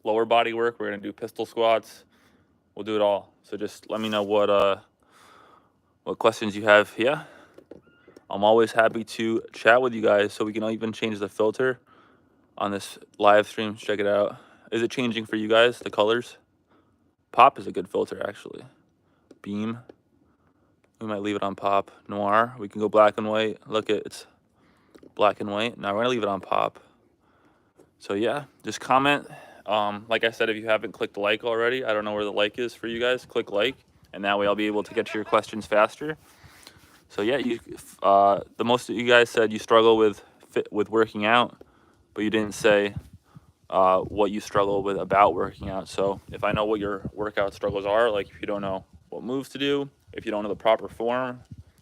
lower body work, we're gonna do pistol squats. We'll do it all. So just let me know what questions you have. Yeah, I'm always happy to chat with you guys. So we can even change the filter on this live stream. Check it out. Is it changing for you guys, the colors? Pop is a good filter, actually. Beam. We might leave it on pop. Noir. We can go black and white. Look, it's black and white. Now we're gonna leave it on pop. So yeah, just comment. Like I said, if you haven't clicked like already, I don't know where the like is for you guys. Click like, and that way I'll be able to get to your questions faster. So yeah, the most of you guys said you struggle with working out, but you didn't say what you struggle with about working out. So if I know what your workout struggles are, like if you don't know what moves to do, if you don't know the proper form,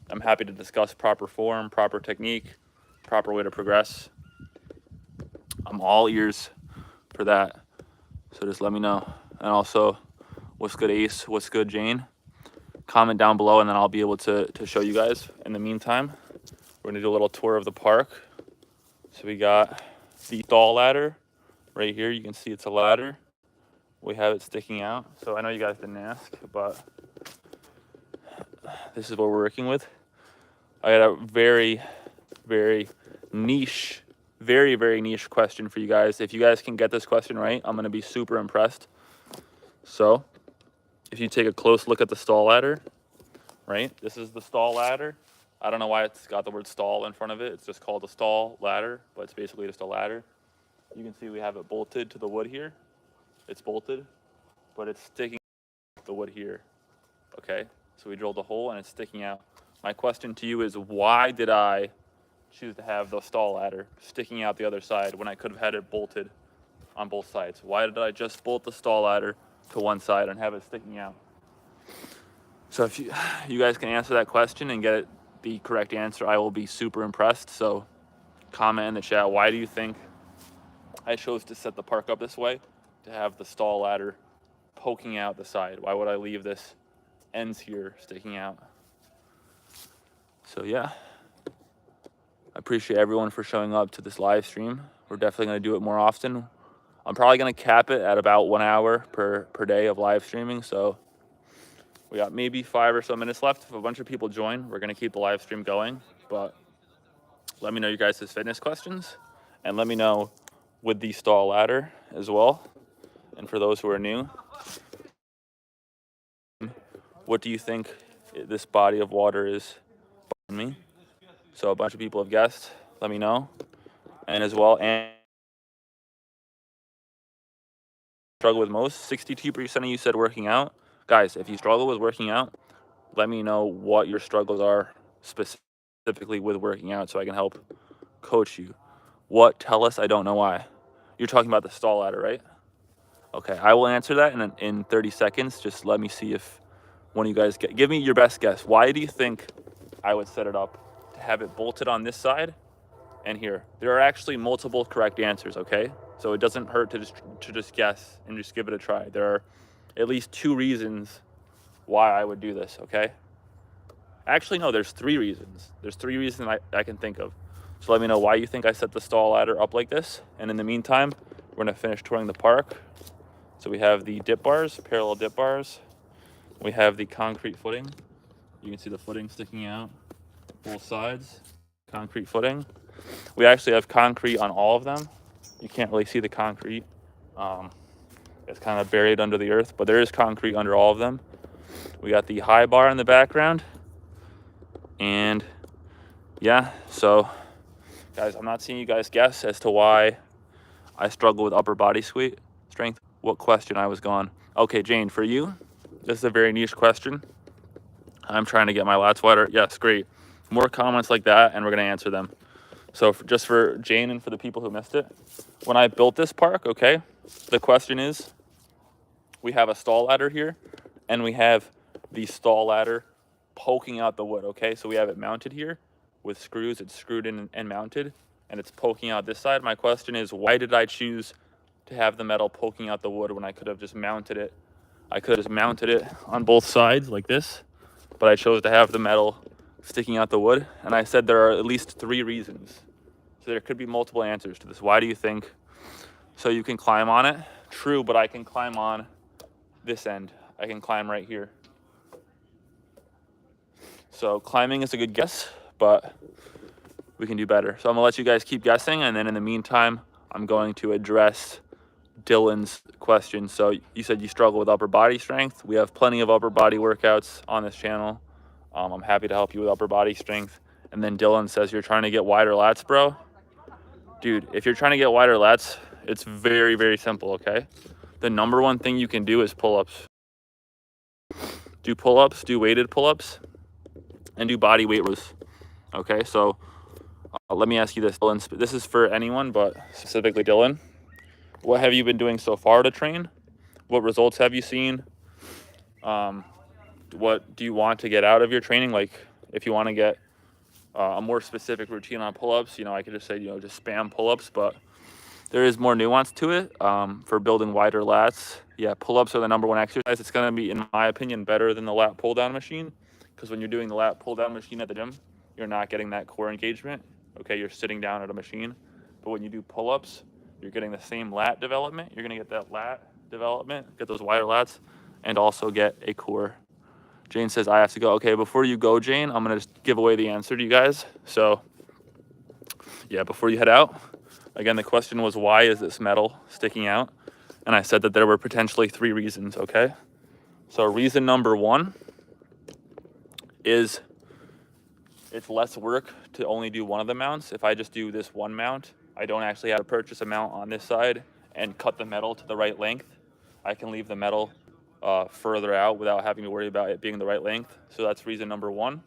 I'm happy to discuss proper form, proper technique, proper way to progress. I'm all ears for that. So just let me know. And also, what's good Ace, what's good Jane? Comment down below and then I'll be able to show you guys. In the meantime, we're gonna do a little tour of the park. So we got the stall ladder right here. You can see it's a ladder. We have it sticking out. So I know you guys didn't ask, but this is what we're working with. I got a very, very niche, very niche question for you guys. If you guys can get this question right, I'm gonna be super impressed. So if you take a close look at the stall ladder, right? This is the stall ladder. I don't know why it's got the word stall in front of it. It's just called a stall ladder, but it's basically just a ladder. You can see we have it bolted to the wood here. It's bolted, but it's sticking to the wood here. Okay, so we drilled a hole and it's sticking out. My question to you is, why did I choose to have the stall ladder sticking out the other side when I could have had it bolted on both sides? Why did I just bolt the stall ladder to one side and have it sticking out? So if you guys can answer that question and get it the correct answer, I will be super impressed. So comment in the chat, why do you think I chose to set the park up this way, to have the stall ladder poking out the side? Why would I leave this ends here sticking out? So yeah, I appreciate everyone for showing up to this live stream. We're definitely going to do it more often. I'm probably going to cap it at about 1 hour per day of live streaming. So we got maybe 5 or so minutes left. If a bunch of people join, we're going to keep the live stream going. But let me know you guys' fitness questions, and let me know with the stall ladder as well. And for those who are new, what do you think this body of water is behind me? So a bunch of people have guessed. Let me know. And as well, and struggle with most, 62% of you said working out. Guys, if you struggle with working out, let me know what your struggles are specifically with working out so I can help coach you. What? Tell us. I don't know why. You're talking about the stall ladder, right? Okay, I will answer that in 30 seconds. Just let me see if one of you guys give me your best guess. Why do you think I would set it up to have it bolted on this side and here? There are actually multiple correct answers, okay? So it doesn't hurt to just guess and just give it a try. There are at least 2 reasons why I would do this, okay? Actually, no, there's 3 reasons. There's 3 reasons I can think of. So let me know why you think I set the stall ladder up like this. And in the meantime, we're gonna finish touring the park. So we have the dip bars, parallel dip bars. We have the concrete footing. You can see the footing sticking out both sides, concrete footing. We actually have concrete on all of them. You can't really see the concrete It's kind of buried under the earth, but there is concrete under all of them. We got the high bar in the background. And yeah, so guys, I'm not seeing you guys guess as to why I struggle with upper body strength. What question I was gone. Okay, Jane, for you, this is a very niche question. I'm trying to get my lats wider. Yes, great. More comments like that, and we're going to answer them. So just for Jane and for the people who missed it, when I built this park, okay, the question is, we have a stall ladder here, and we have the stall ladder poking out the wood, okay? So we have it mounted here with screws. It's screwed in and mounted, and it's poking out this side. My question is, why did I choose to have the metal poking out the wood when I could have just mounted it? I could have just mounted it on both sides like this, but I chose to have the metal sticking out the wood. And I said there are at least 3 reasons. So there could be multiple answers to this. Why do you think? So you can climb on it. True, but I can climb on this end. I can climb right here. So climbing is a good guess, but we can do better. So I'm gonna let you guys keep guessing, and then in the meantime, I'm going to address Dylan's question. So you said you struggle with upper body strength. We have plenty of upper body workouts on this channel. I'm happy to help you with upper body strength. And then Dylan says you're trying to get wider lats, bro. Dude, if you're trying to get wider lats, it's very, very simple, okay? The number one thing you can do is pull-ups. Do pull-ups, do weighted pull-ups, and do body weight rows, okay? So let me ask you this, Dylan. This is for anyone, but specifically Dylan. What have you been doing so far to train? What results have you seen? What do you want to get out of your training? Like, if you want to get a more specific routine on pull-ups, you know, I could just say, you know, just spam pull-ups, but there is more nuance to it for building wider lats. Yeah, pull-ups are the number one exercise. It's going to be, in my opinion, better than the lat pull-down machine, because when you're doing the lat pull-down machine at the gym, you're not getting that core engagement. Okay, you're sitting down at a machine. But when you do pull-ups, you're getting the same lat development. You're going to get that lat development, get those wider lats, and also get a core. Jane says, I have to go. Okay, before you go, Jane, I'm going to just give away the answer to you guys. So, yeah, before you head out, again, the question was, why is this metal sticking out? And I said that there were potentially 3 reasons, okay? So reason number 1 is it's less work to only do one of the mounts. If I just do this one mount, I don't actually have to purchase a mount on this side and cut the metal to the right length. I can leave the metal further out without having to worry about it being the right length. So that's reason number 1.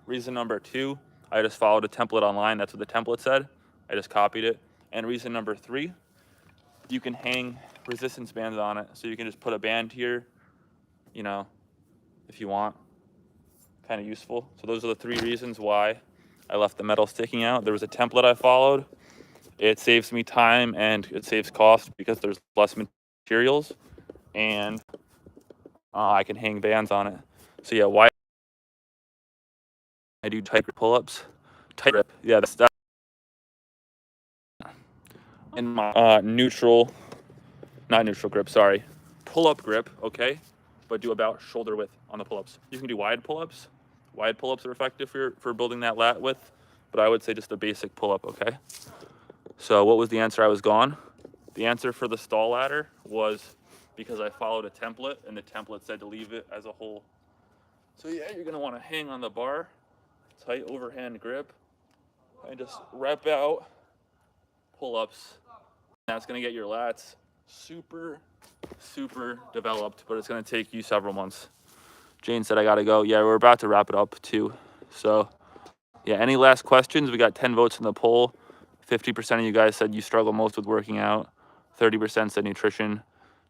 Reason number 2, I just followed a template online. That's what the template said. I just copied it. And reason number 3, you can hang resistance bands on it. So you can just put a band here, you know, if you want. Kind of useful. So those are the 3 reasons why I left the metal sticking out. There was a template I followed. It saves me time and it saves cost because there's less materials, and I can hang bands on it. So yeah, why I do tight grip pull-ups. Tight grip, yeah, that's in my not neutral grip, sorry. Pull-up grip, okay? But do about shoulder width on the pull-ups. You can do wide pull-ups. Wide pull-ups are effective for building that lat width, but I would say just a basic pull-up, okay? So what was the answer? I was gone. The answer for the stall ladder was because I followed a template, and the template said to leave it as a whole. So yeah, you're gonna wanna hang on the bar, tight overhand grip, and just rep out pull-ups. That's gonna get your lats super, super developed, but it's gonna take you several months. Jane said I gotta go. Yeah, we're about to wrap it up too. So yeah, any last questions? We got 10 votes in the poll. 50% of you guys said you struggle most with working out. 30% said nutrition.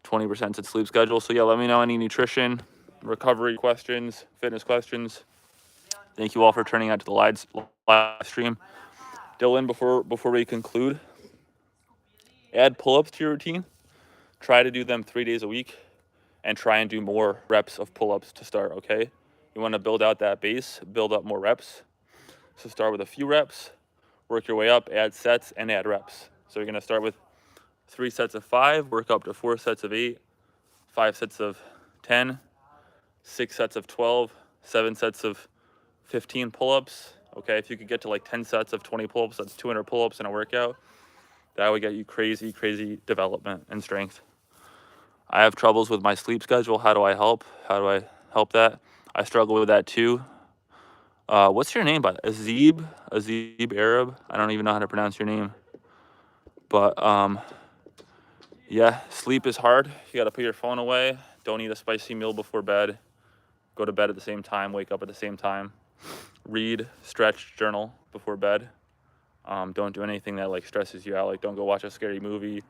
20% said sleep schedule. So yeah, let me know any nutrition, recovery questions, fitness questions. Thank you all for turning out to the live stream. Dylan, before we conclude, add pull-ups to your routine. Try to do them 3 days a week, and try and do more reps of pull-ups to start, okay? You want to build out that base, build up more reps. So start with a few reps, work your way up, add sets, and add reps. So you're going to start with 3 sets of 5, work up to 4 sets of 8, 5 sets of 10, 6 sets of 12, 7 sets of 15 pull-ups. Okay, if you could get to like 10 sets of 20 pull-ups, that's 200 pull-ups in a workout. That would get you crazy, crazy development and strength. I have troubles with my sleep schedule. How do I help? How do I help that? I struggle with that too. What's your name, by Azib Arab? I don't even know how to pronounce your name. But yeah, sleep is hard. You got to put your phone away. Don't eat a spicy meal before bed. Go to bed at the same time. Wake up at the same time. Read, stretch, journal before bed. Don't do anything that like stresses you out. Like don't go watch a scary movie.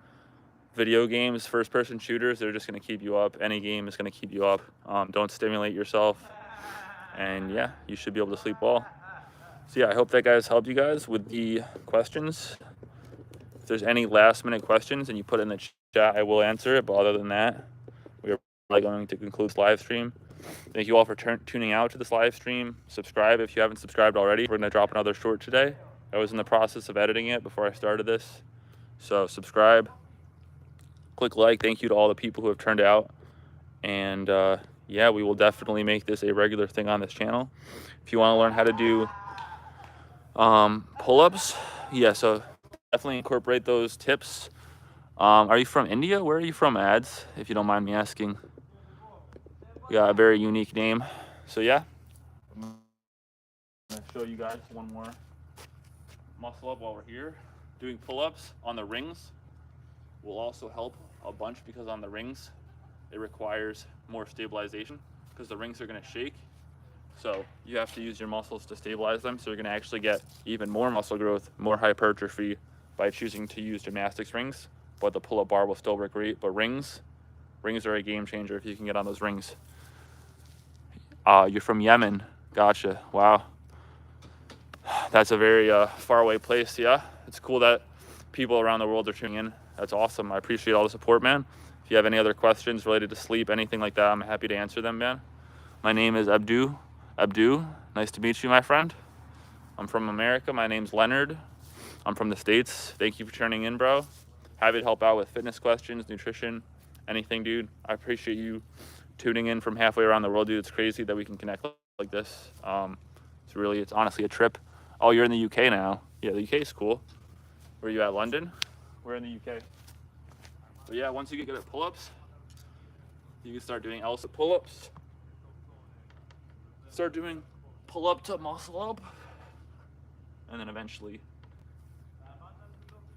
Video games, first-person shooters, they're just going to keep you up. Any game is going to keep you up. Don't stimulate yourself. And yeah, you should be able to sleep well. So yeah, I hope that guys helped you guys with the questions. If there's any last-minute questions and you put it in the chat, I will answer it. But other than that, we are probably going to conclude this live stream. Thank you all for tuning out to this live stream. Subscribe if you haven't subscribed already. We're going to drop another short today. I was in the process of editing it before I started this. So subscribe. Click like. Thank you to all the people who have turned out. And yeah, we will definitely make this a regular thing on this channel. If you want to learn how to do pull-ups, yeah, so definitely incorporate those tips. Are you from India? Where are you from, Ads, if you don't mind me asking? Yeah, a very unique name. So yeah, I'm going to show you guys one more muscle up while we're here. Doing pull-ups on the rings will also help a bunch because on the rings it requires more stabilization because the rings are going to shake. So you have to use your muscles to stabilize them. So you're going to actually get even more muscle growth, more hypertrophy by choosing to use gymnastics rings. But the pull-up bar will still work great. But rings are a game changer if you can get on those rings. You're from Yemen. Gotcha. Wow. That's a very far away place. Yeah, it's cool that people around the world are tuning in. That's awesome. I appreciate all the support, man. If you have any other questions related to sleep, anything like that, I'm happy to answer them, man. My name is Abdu. Nice to meet you, my friend. I'm from America. My name's Leonard. I'm from the States. Thank you for tuning in, bro. Happy to help out with fitness questions, nutrition, anything, dude. I appreciate you tuning in from halfway around the world, dude. It's crazy that we can connect like this. It's honestly a trip. Oh, you're in the UK now. Yeah, the UK is cool. Where are you at, London? We're in the UK. But yeah, once you get good at pull-ups, you can start doing L-sit pull-ups. Start doing pull-up to muscle up. And then eventually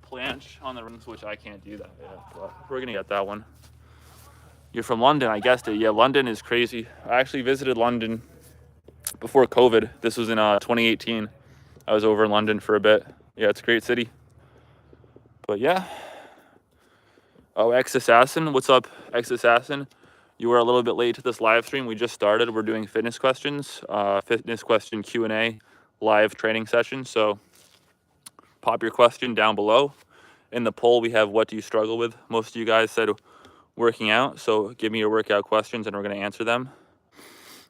planche on the rings, which I can't do that yet, but we're gonna get that one. You're from London, I guessed it. Yeah, London is crazy. I actually visited London before COVID. This was in 2018. I was over in London for a bit. Yeah, it's a great city. But yeah. Oh, X-Assassin, what's up, X-Assassin? You were a little bit late to this live stream. We just started. We're doing fitness questions, fitness question Q&A live training session. So pop your question down below. In the poll, we have what do you struggle with? Most of you guys said working out. So give me your workout questions and we're going to answer them.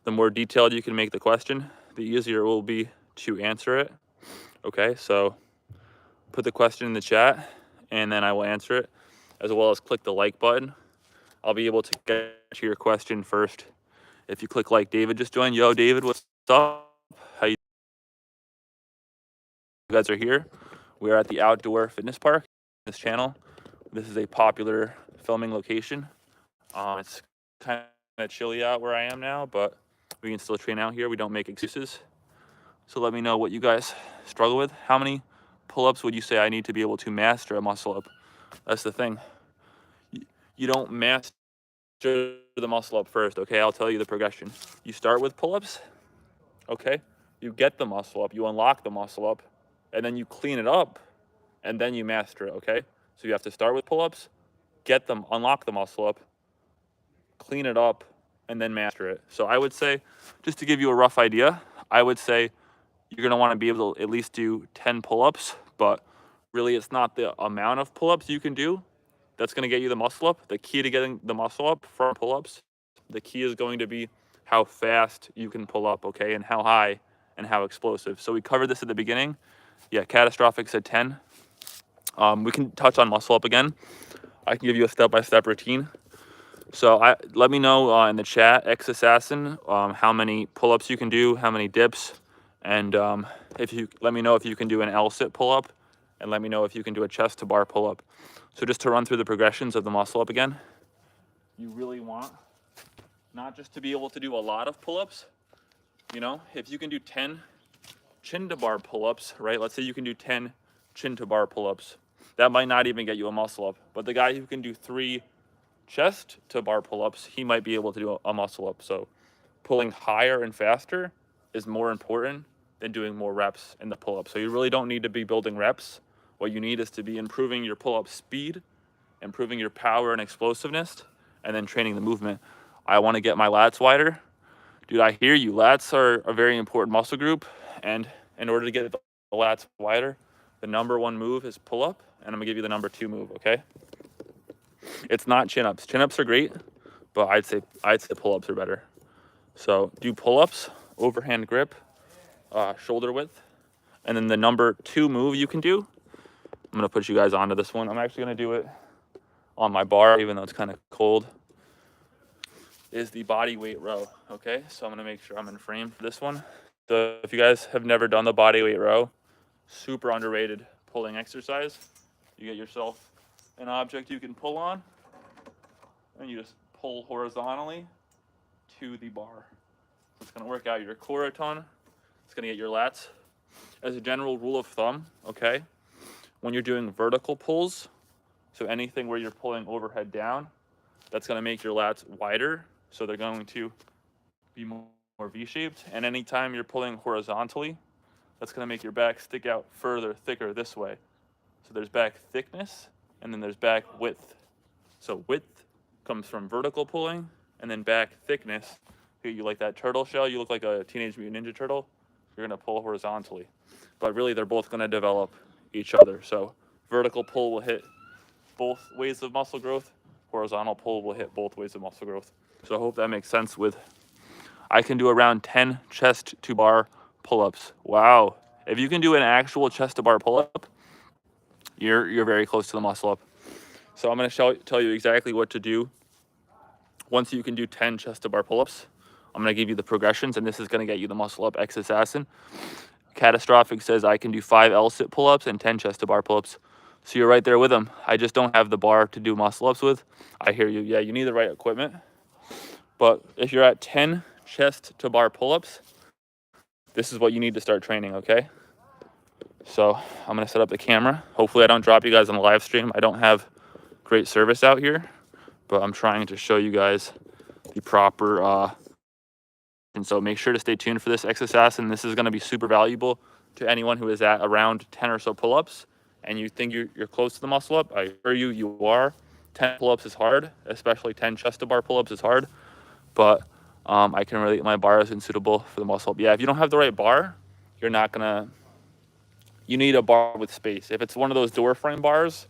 The more detailed you can make the question, the easier it will be to answer it. Okay, so put the question in the chat and then I will answer it, as well as click the like button. I'll be able to get to your question first. If you click like, David just joined. Yo, David, what's up? How you guys are here? We are at the outdoor fitness park. This channel. This is a popular filming location. It's kind of chilly out where I am now, but we can still train out here. We don't make excuses. So let me know what you guys struggle with. How many pull-ups would you say I need to be able to master a muscle up? That's the thing. You don't master the muscle up first, okay? I'll tell you the progression. You start with pull-ups, okay? You get the muscle up, you unlock the muscle up, and then you clean it up, and then you master it, okay? So you have to start with pull-ups, get them, unlock the muscle up, clean it up, and then master it. So I would say, just to give you a rough idea, I would say you're gonna wanna be able to at least do 10 pull-ups, but really it's not the amount of pull-ups you can do that's gonna get you the muscle up. The key to getting the muscle up from pull-ups, the key is going to be how fast you can pull up, okay? And how high and how explosive. So we covered this at the beginning. Yeah, Catastrophic said 10. We can touch on muscle up again. I can give you a step-by-step routine. So let me know in the chat, X-Assassin, how many pull-ups you can do, how many dips, and if you let me know if you can do an L-sit pull-up, and let me know if you can do a chest to bar pull-up. So just to run through the progressions of the muscle up again. you really want not just to be able to do a lot of pull-ups. You know, if you can do 10 chin to bar pull-ups, right? Let's say you can do 10 chin to bar pull-ups. That might not even get you a muscle up, but the guy who can do 3 chest to bar pull-ups, he might be able to do a muscle up. So pulling higher and faster is more important than doing more reps in the pull-up. So you really don't need to be building reps. What you need is to be improving your pull-up speed, improving your power and explosiveness, and then training the movement. I want to get my lats wider. Dude, I hear you. Lats are a very important muscle group, and in order to get the lats wider, the number 1 move is pull-up, and I'm gonna give you the number 2 move, okay? It's not chin-ups. Chin-ups are great, but I'd say pull-ups are better. So do pull-ups, overhand grip, shoulder width, and then the number 2 move you can do, I'm gonna put you guys onto this one. I'm actually gonna do it on my bar, even though it's kind of cold, is the body weight row, okay? So I'm gonna make sure I'm in frame for this one. So if you guys have never done the body weight row, super underrated pulling exercise. You get yourself an object you can pull on, and you just pull horizontally to the bar. So it's gonna work out your core a ton. It's gonna get your lats. As a general rule of thumb, okay, when you're doing vertical pulls, so anything where you're pulling overhead down, that's gonna make your lats wider. So they're going to be more V-shaped. And anytime you're pulling horizontally, that's gonna make your back stick out further, thicker this way. So there's back thickness, and then there's back width. So width comes from vertical pulling, and then back thickness. You like that turtle shell, you look like a Teenage Mutant Ninja Turtle, you're gonna pull horizontally. But really, they're both gonna develop each other. So vertical pull will hit both ways of muscle growth, horizontal pull will hit both ways of muscle growth. So I hope that makes sense. I can do around 10 chest to bar pull-ups. Wow. If you can do an actual chest to bar pull-up, you're very close to the muscle up. So I'm gonna tell you exactly what to do once you can do 10 chest to bar pull-ups. I'm gonna give you the progressions, and this is gonna get you the muscle up ex-assassin. Catastrophic says I can do 5 L-sit pull-ups and 10 chest to bar pull-ups. So you're right there with them. I just don't have the bar to do muscle ups with. I hear you. Yeah, you need the right equipment. But if you're at 10 chest to bar pull-ups, this is what you need to start training, okay? So I'm gonna set up the camera. Hopefully I don't drop you guys on the live stream. I don't have great service out here, but I'm trying to show you guys the proper, and so make sure to stay tuned for this ex-assassin. This is gonna be super valuable to anyone who is at around 10 or so pull-ups, and you think you're close to the muscle up. I assure you, you are. 10 pull-ups is hard, especially 10 chest to bar pull-ups is hard, but I can relate my bar isn't suitable for the muscle up. Yeah, if you don't have the right bar, you're not gonna, you need a bar with space. If it's one of those door frame bars,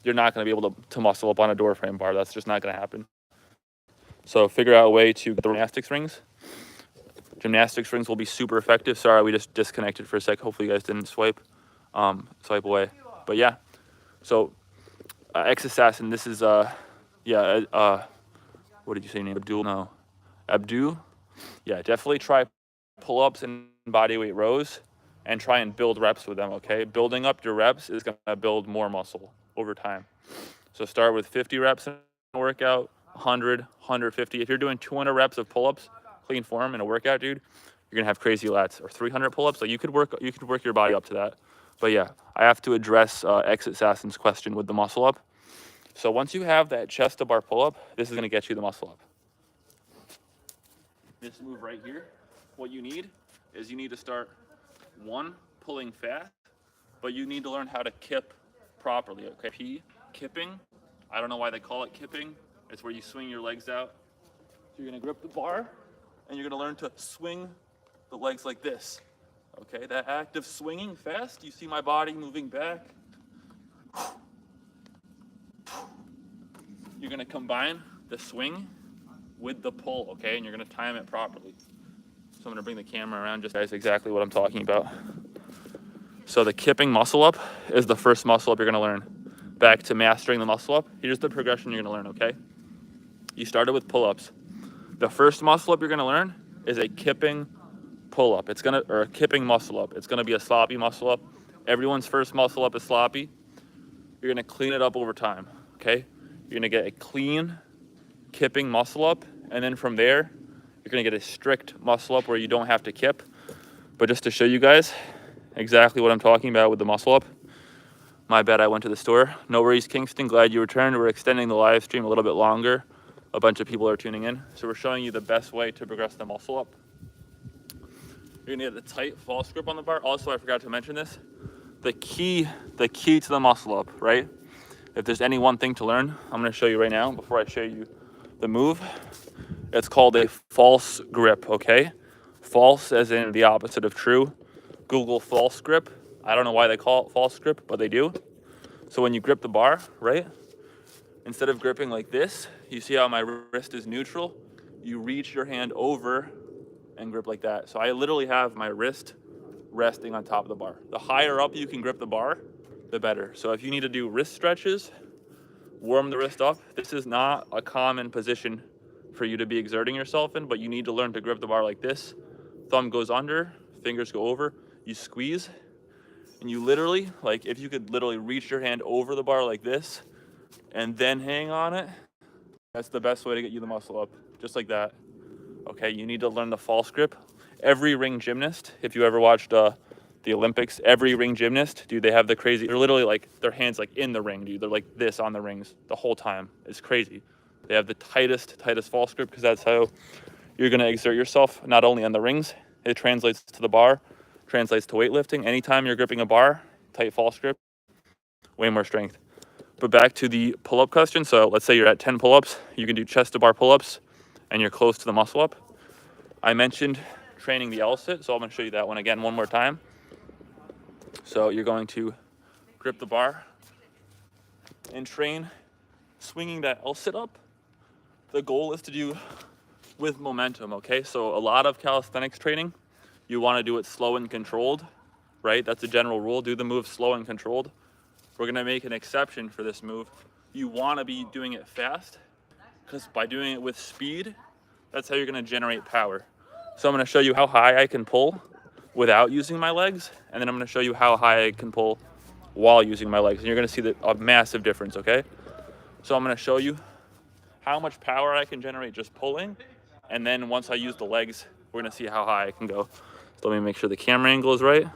you're not gonna be able to muscle up on a door frame bar. That's just not gonna happen. So figure out a way to get the gymnastics rings. Gymnastics rings will be super effective. Sorry, we just disconnected for a sec. Hopefully you guys didn't swipe away. But yeah, so ex-assassin, this is, what did you say your name? Abdul? No. Abdu? Yeah, definitely try pull-ups and body weight rows and try and build reps with them, okay? Building up your reps is gonna build more muscle over time. So start with 50 reps in a workout, 100, 150. If you're doing 200 reps of pull-ups, clean form in a workout, dude, you're gonna have crazy lats. Or 300 pull-ups, like you could work your body up to that. But yeah, I have to address ex-assassin's question with the muscle up. So once you have that chest to bar pull-up, this is gonna get you the muscle up. This move right here, what you need is you need to start, one, pulling fast, but you need to learn how to kip properly, okay? Kipping, I don't know why they call it kipping. It's where you swing your legs out. So you're gonna grip the bar, and you're gonna learn to swing the legs like this, okay? That act of swinging fast, you see my body moving back. You're gonna combine the swing with the pull, okay? And you're gonna time it properly. So I'm gonna bring the camera around just guys exactly what I'm talking about. So the kipping muscle up is the first muscle up you're gonna learn. Back to mastering the muscle up, here's the progression you're gonna learn, okay? You started with pull-ups. The first muscle up you're gonna learn is a kipping pull-up. Or a kipping muscle up. It's gonna be a sloppy muscle up. Everyone's first muscle up is sloppy. You're gonna clean it up over time, okay? You're gonna get a clean kipping muscle up, and then from there, you're gonna get a strict muscle up where you don't have to kip. But just to show you guys exactly what I'm talking about with the muscle up, my bad, I went to the store. No worries, Kingston, glad you returned. We're extending the live stream a little bit longer. A bunch of people are tuning in. So we're showing you the best way to progress the muscle up. You're gonna get the tight false grip on the bar. Also, I forgot to mention this. The key to the muscle up, right? If there's any one thing to learn, I'm gonna show you right now before I show you the move. It's called a false grip, okay? False as in the opposite of true. Google false grip. I don't know why they call it false grip, but they do. So when you grip the bar, right? Instead of gripping like this, you see how my wrist is neutral? You reach your hand over and grip like that. So I literally have my wrist resting on top of the bar. The higher up you can grip the bar, the better. So if you need to do wrist stretches, warm the wrist up. This is not a common position for you to be exerting yourself in, but you need to learn to grip the bar like this. Thumb goes under, fingers go over, you squeeze, and you literally, like if you could literally reach your hand over the bar like this and then hang on it, that's the best way to get you the muscle up, just like that. Okay, you need to learn the false grip. Every ring gymnast, if you ever watched the Olympics, every ring gymnast, dude, they have the crazy, they're literally like, their hands like in the ring, dude. They're like this on the rings the whole time. It's crazy. They have the tightest false grip because that's how you're gonna exert yourself, not only on the rings, it translates to the bar, translates to weightlifting. Anytime you're gripping a bar, tight false grip, way more strength. But back to the pull-up question. So let's say you're at 10 pull-ups, you can do chest to bar pull-ups and you're close to the muscle up. I mentioned training the L-sit, so I'm gonna show you that one again one more time. So you're going to grip the bar and train swinging that L-sit up. The goal is to do with momentum, okay? So a lot of calisthenics training, you wanna do it slow and controlled, right? That's a general rule, do the move slow and controlled. We're gonna make an exception for this move. You wanna be doing it fast, because by doing it with speed, that's how you're gonna generate power. So I'm gonna show you how high I can pull without using my legs, and then I'm gonna show you how high I can pull while using my legs, and you're gonna see a massive difference, okay? So I'm gonna show you how much power I can generate just pulling, and then once I use the legs, we're gonna see how high I can go. So let me make sure the camera angle is right.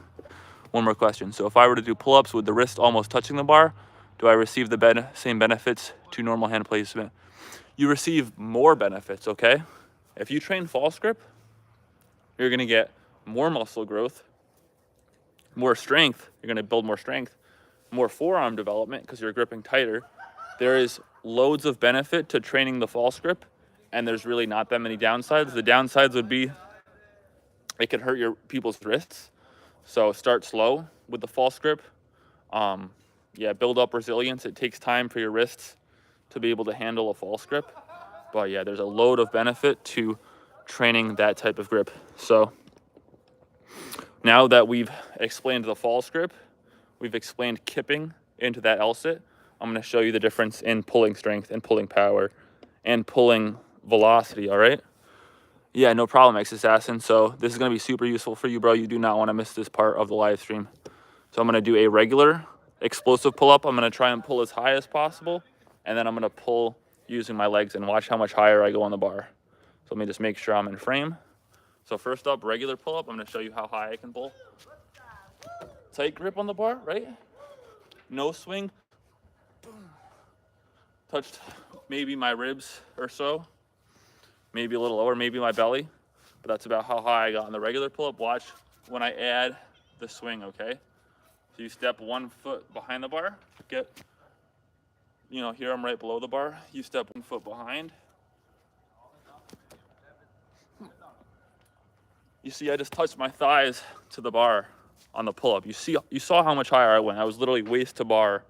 One more question. So if I were to do pull-ups with the wrist almost touching the bar, do I receive the same benefits to normal hand placement? You receive more benefits, okay? If you train false grip, you're gonna get more muscle growth, more strength, you're gonna build more strength, more forearm development because you're gripping tighter. There is loads of benefit to training the false grip, and there's really not that many downsides. The downsides would be it could hurt your people's wrists. So start slow with the false grip. Yeah, build up resilience. It takes time for your wrists to be able to handle a false grip. But yeah, there's a load of benefit to training that type of grip. So now that we've explained the false grip, we've explained kipping into that L-sit, I'm gonna show you the difference in pulling strength and pulling power and pulling velocity, all right? Yeah, no problem, Ex-Assassin. So this is gonna be super useful for you, bro. You do not wanna miss this part of the live stream. So I'm gonna do a regular explosive pull-up. I'm gonna try and pull as high as possible, and then I'm gonna pull using my legs and watch how much higher I go on the bar. So let me just make sure I'm in frame. So first up, regular pull-up. I'm gonna show you how high I can pull. Tight grip on the bar, right? No swing. Touched maybe my ribs or so. Maybe a little lower, maybe my belly. But that's about how high I got on the regular pull-up. Watch when I add the swing, okay? So you step 1 foot behind the bar. Here I'm right below the bar. You step 1 foot behind. You see, I just touched my thighs to the bar on the pull-up. You saw how much higher I went. I was literally waist to bar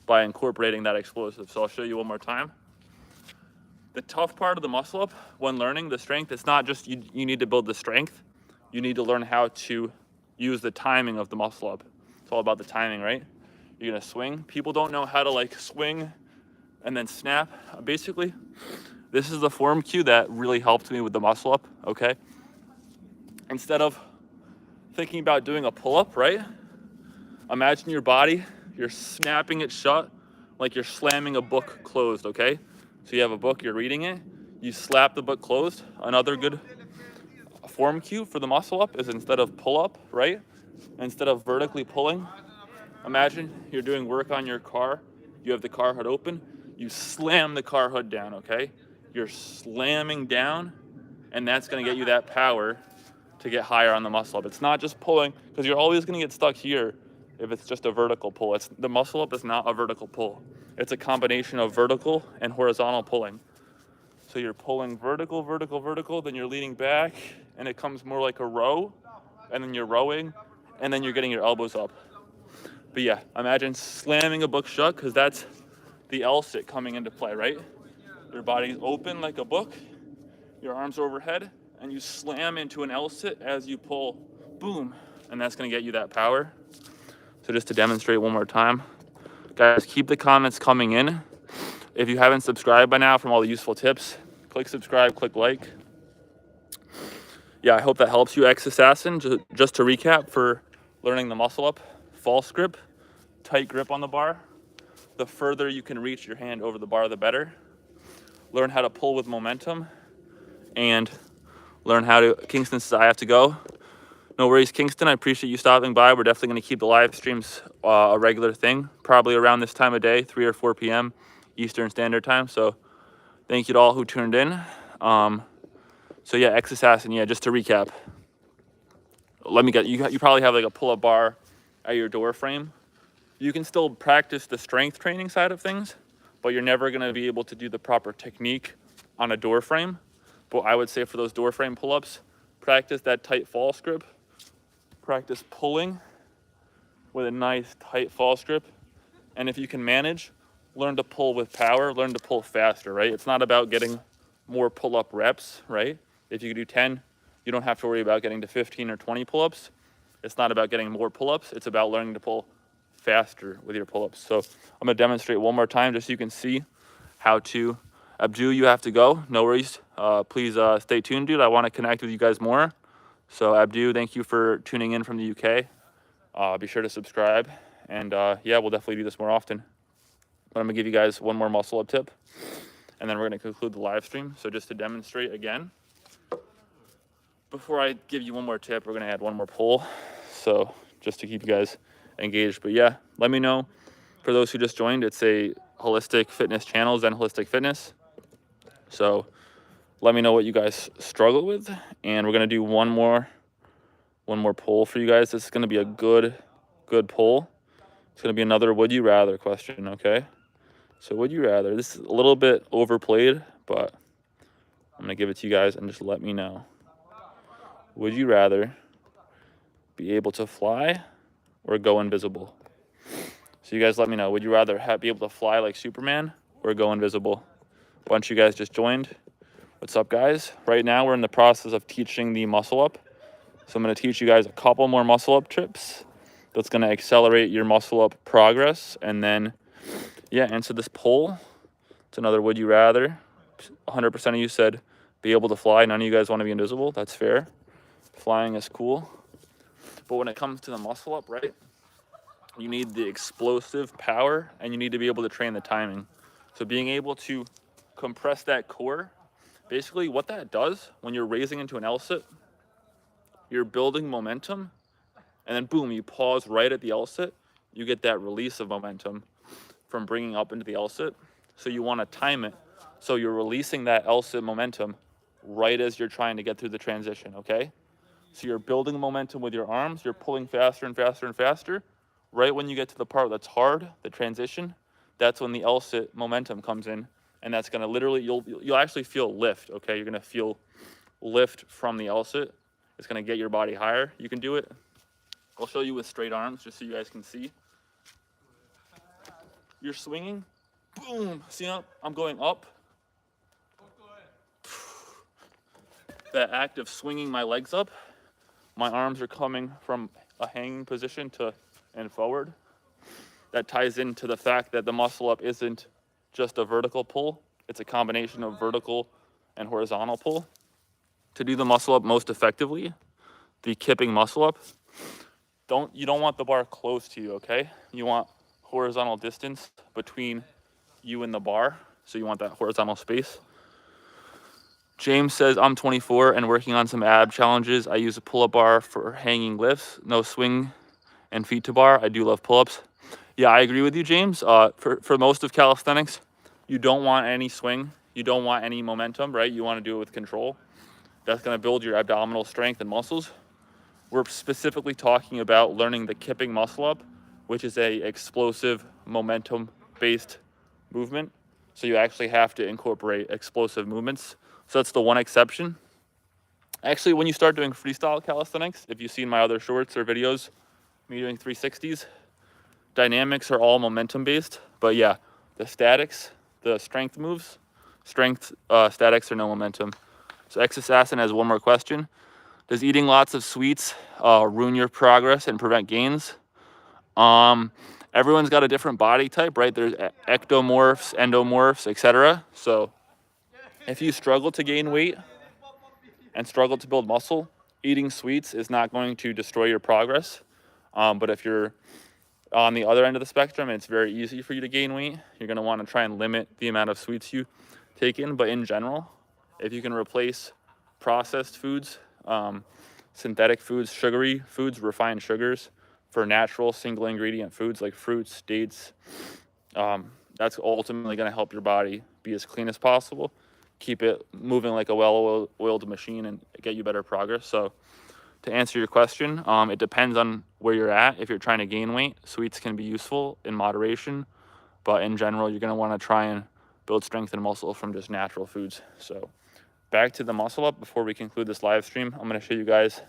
by incorporating that explosive. So I'll show you one more time. The tough part of the muscle up when learning the strength, it's not just you need to build the strength. You need to learn how to use the timing of the muscle up. It's all about the timing, right? You're gonna swing. People don't know how to like swing and then snap. Basically, this is the form cue that really helped me with the muscle up, okay? Instead of thinking about doing a pull-up, right? Imagine your body, you're snapping it shut like you're slamming a book closed, okay? So you have a book, you're reading it, you slap the book closed. Another good form cue for the muscle up is instead of pull up, right? Instead of vertically pulling, imagine you're doing work on your car, you have the car hood open, you slam the car hood down, okay? You're slamming down, and that's gonna get you that power to get higher on the muscle up. It's not just pulling, because you're always gonna get stuck here if it's just a vertical pull. The muscle up is not a vertical pull. It's a combination of vertical and horizontal pulling. So you're pulling vertical, vertical, vertical, then you're leaning back, and it comes more like a row, and then you're rowing, and then you're getting your elbows up. But yeah, imagine slamming a book shut, because that's the L-sit coming into play, right? Your body's open like a book, your arms are overhead, and you slam into an L-sit as you pull, boom, and that's gonna get you that power. So just to demonstrate one more time, guys, keep the comments coming in. If you haven't subscribed by now from all the useful tips, click subscribe, click like. Yeah, I hope that helps you, ex-assassin. Just to recap, for learning the muscle up, false grip, tight grip on the bar. The further you can reach your hand over the bar, the better. Learn how to pull with momentum, and learn how to, Kingston says I have to go. No worries, Kingston, I appreciate you stopping by. We're definitely gonna keep the live streams a regular thing, probably around this time of day, 3 or 4 p.m. Eastern Standard Time. So thank you to all who tuned in. So yeah, ex-assassin, yeah, just to recap. Let me get, you probably have like a pull-up bar at your door frame. You can still practice the strength training side of things, but you're never gonna be able to do the proper technique on a door frame. But I would say for those door frame pull-ups, practice that tight false grip, practice pulling with a nice tight false grip. And if you can manage, learn to pull with power, learn to pull faster, right? It's not about getting more pull-up reps, right? If you can do 10, you don't have to worry about getting to 15 or 20 pull-ups. It's not about getting more pull-ups. It's about learning to pull faster with your pull-ups. So I'm gonna demonstrate one more time just so you can see how to. Abdu, you have to go, no worries. Please stay tuned, dude. I wanna connect with you guys more. So Abdu, thank you for tuning in from the UK. Be sure to subscribe. And yeah, we'll definitely do this more often. But I'm gonna give you guys one more muscle up tip, and then we're gonna conclude the live stream. So just to demonstrate again, before I give you one more tip, we're gonna add one more pull. So just to keep you guys engaged. But yeah, let me know. For those who just joined, it's a holistic fitness channel, ZEN Holistic Fitness. So let me know what you guys struggle with, and we're gonna do one more pull for you guys. This is gonna be a good pull. It's gonna be another would you rather question, okay? So would you rather, this is a little bit overplayed, but I'm gonna give it to you guys and just let me know. Would you rather be able to fly or go invisible? So you guys let me know. Would you rather be able to fly like Superman or go invisible? A bunch of you guys just joined. What's up, guys? Right now we're in the process of teaching the muscle up. So I'm gonna teach you guys a couple more muscle up tips that's gonna accelerate your muscle up progress. And then, yeah, answer this poll. It's another would you rather. 100% of you said be able to fly. None of you guys want to be invisible. That's fair. Flying is cool. But when it comes to the muscle up, right, you need the explosive power, and you need to be able to train the timing. So being able to compress that core, basically what that does when you're raising into an L-sit, you're building momentum, and then boom, you pause right at the L-sit. You get that release of momentum from bringing up into the L-sit. So you want to time it so you're releasing that L-sit momentum right as you're trying to get through the transition, okay? So you're building momentum with your arms, you're pulling faster and faster and faster. Right when you get to the part that's hard, the transition, that's when the L-sit momentum comes in, and that's gonna literally, you'll actually feel lift, okay? You're gonna feel lift from the L-sit. It's gonna get your body higher. You can do it. I'll show you with straight arms just so you guys can see. You're swinging, boom, see how I'm going up? That act of swinging my legs up, my arms are coming from a hanging position and forward. That ties into the fact that the muscle up isn't just a vertical pull, it's a combination of vertical and horizontal pull. To do the muscle up most effectively, the kipping muscle up, you don't want the bar close to you, okay? You want horizontal distance between you and the bar. So you want that horizontal space. James says, I'm 24 and working on some ab challenges. I use a pull-up bar for hanging lifts, no swing and feet to bar. I do love pull-ups. Yeah, I agree with you, James. For most of calisthenics, you don't want any swing. You don't want any momentum, right? You want to do it with control. That's going to build your abdominal strength and muscles. We're specifically talking about learning the kipping muscle up, which is a explosive momentum-based movement. So you actually have to incorporate explosive movements. So that's the one exception. Actually, when you start doing freestyle calisthenics, if you've seen my other shorts or videos, me doing 360s, dynamics are all momentum-based. But yeah, the statics, the strength moves, statics are no momentum. So X-Assassin has one more question. Does eating lots of sweets ruin your progress and prevent gains? Everyone's got a different body type, right? There's ectomorphs, endomorphs, etc. So if you struggle to gain weight and struggle to build muscle, eating sweets is not going to destroy your progress. But if you're on the other end of the spectrum, it's very easy for you to gain weight. You're going to want to try and limit the amount of sweets you take in. But in general, if you can replace processed foods, synthetic foods, sugary foods, refined sugars for natural single ingredient foods like fruits, dates, that's ultimately going to help your body be as clean as possible, keep it moving like a well-oiled machine, and get you better progress. So to answer your question, it depends on where you're at. If you're trying to gain weight, sweets can be useful in moderation, but in general, you're going to want to try and build strength and muscle from just natural foods. So back to the muscle up. Before we conclude this live stream, I'm going to show you guys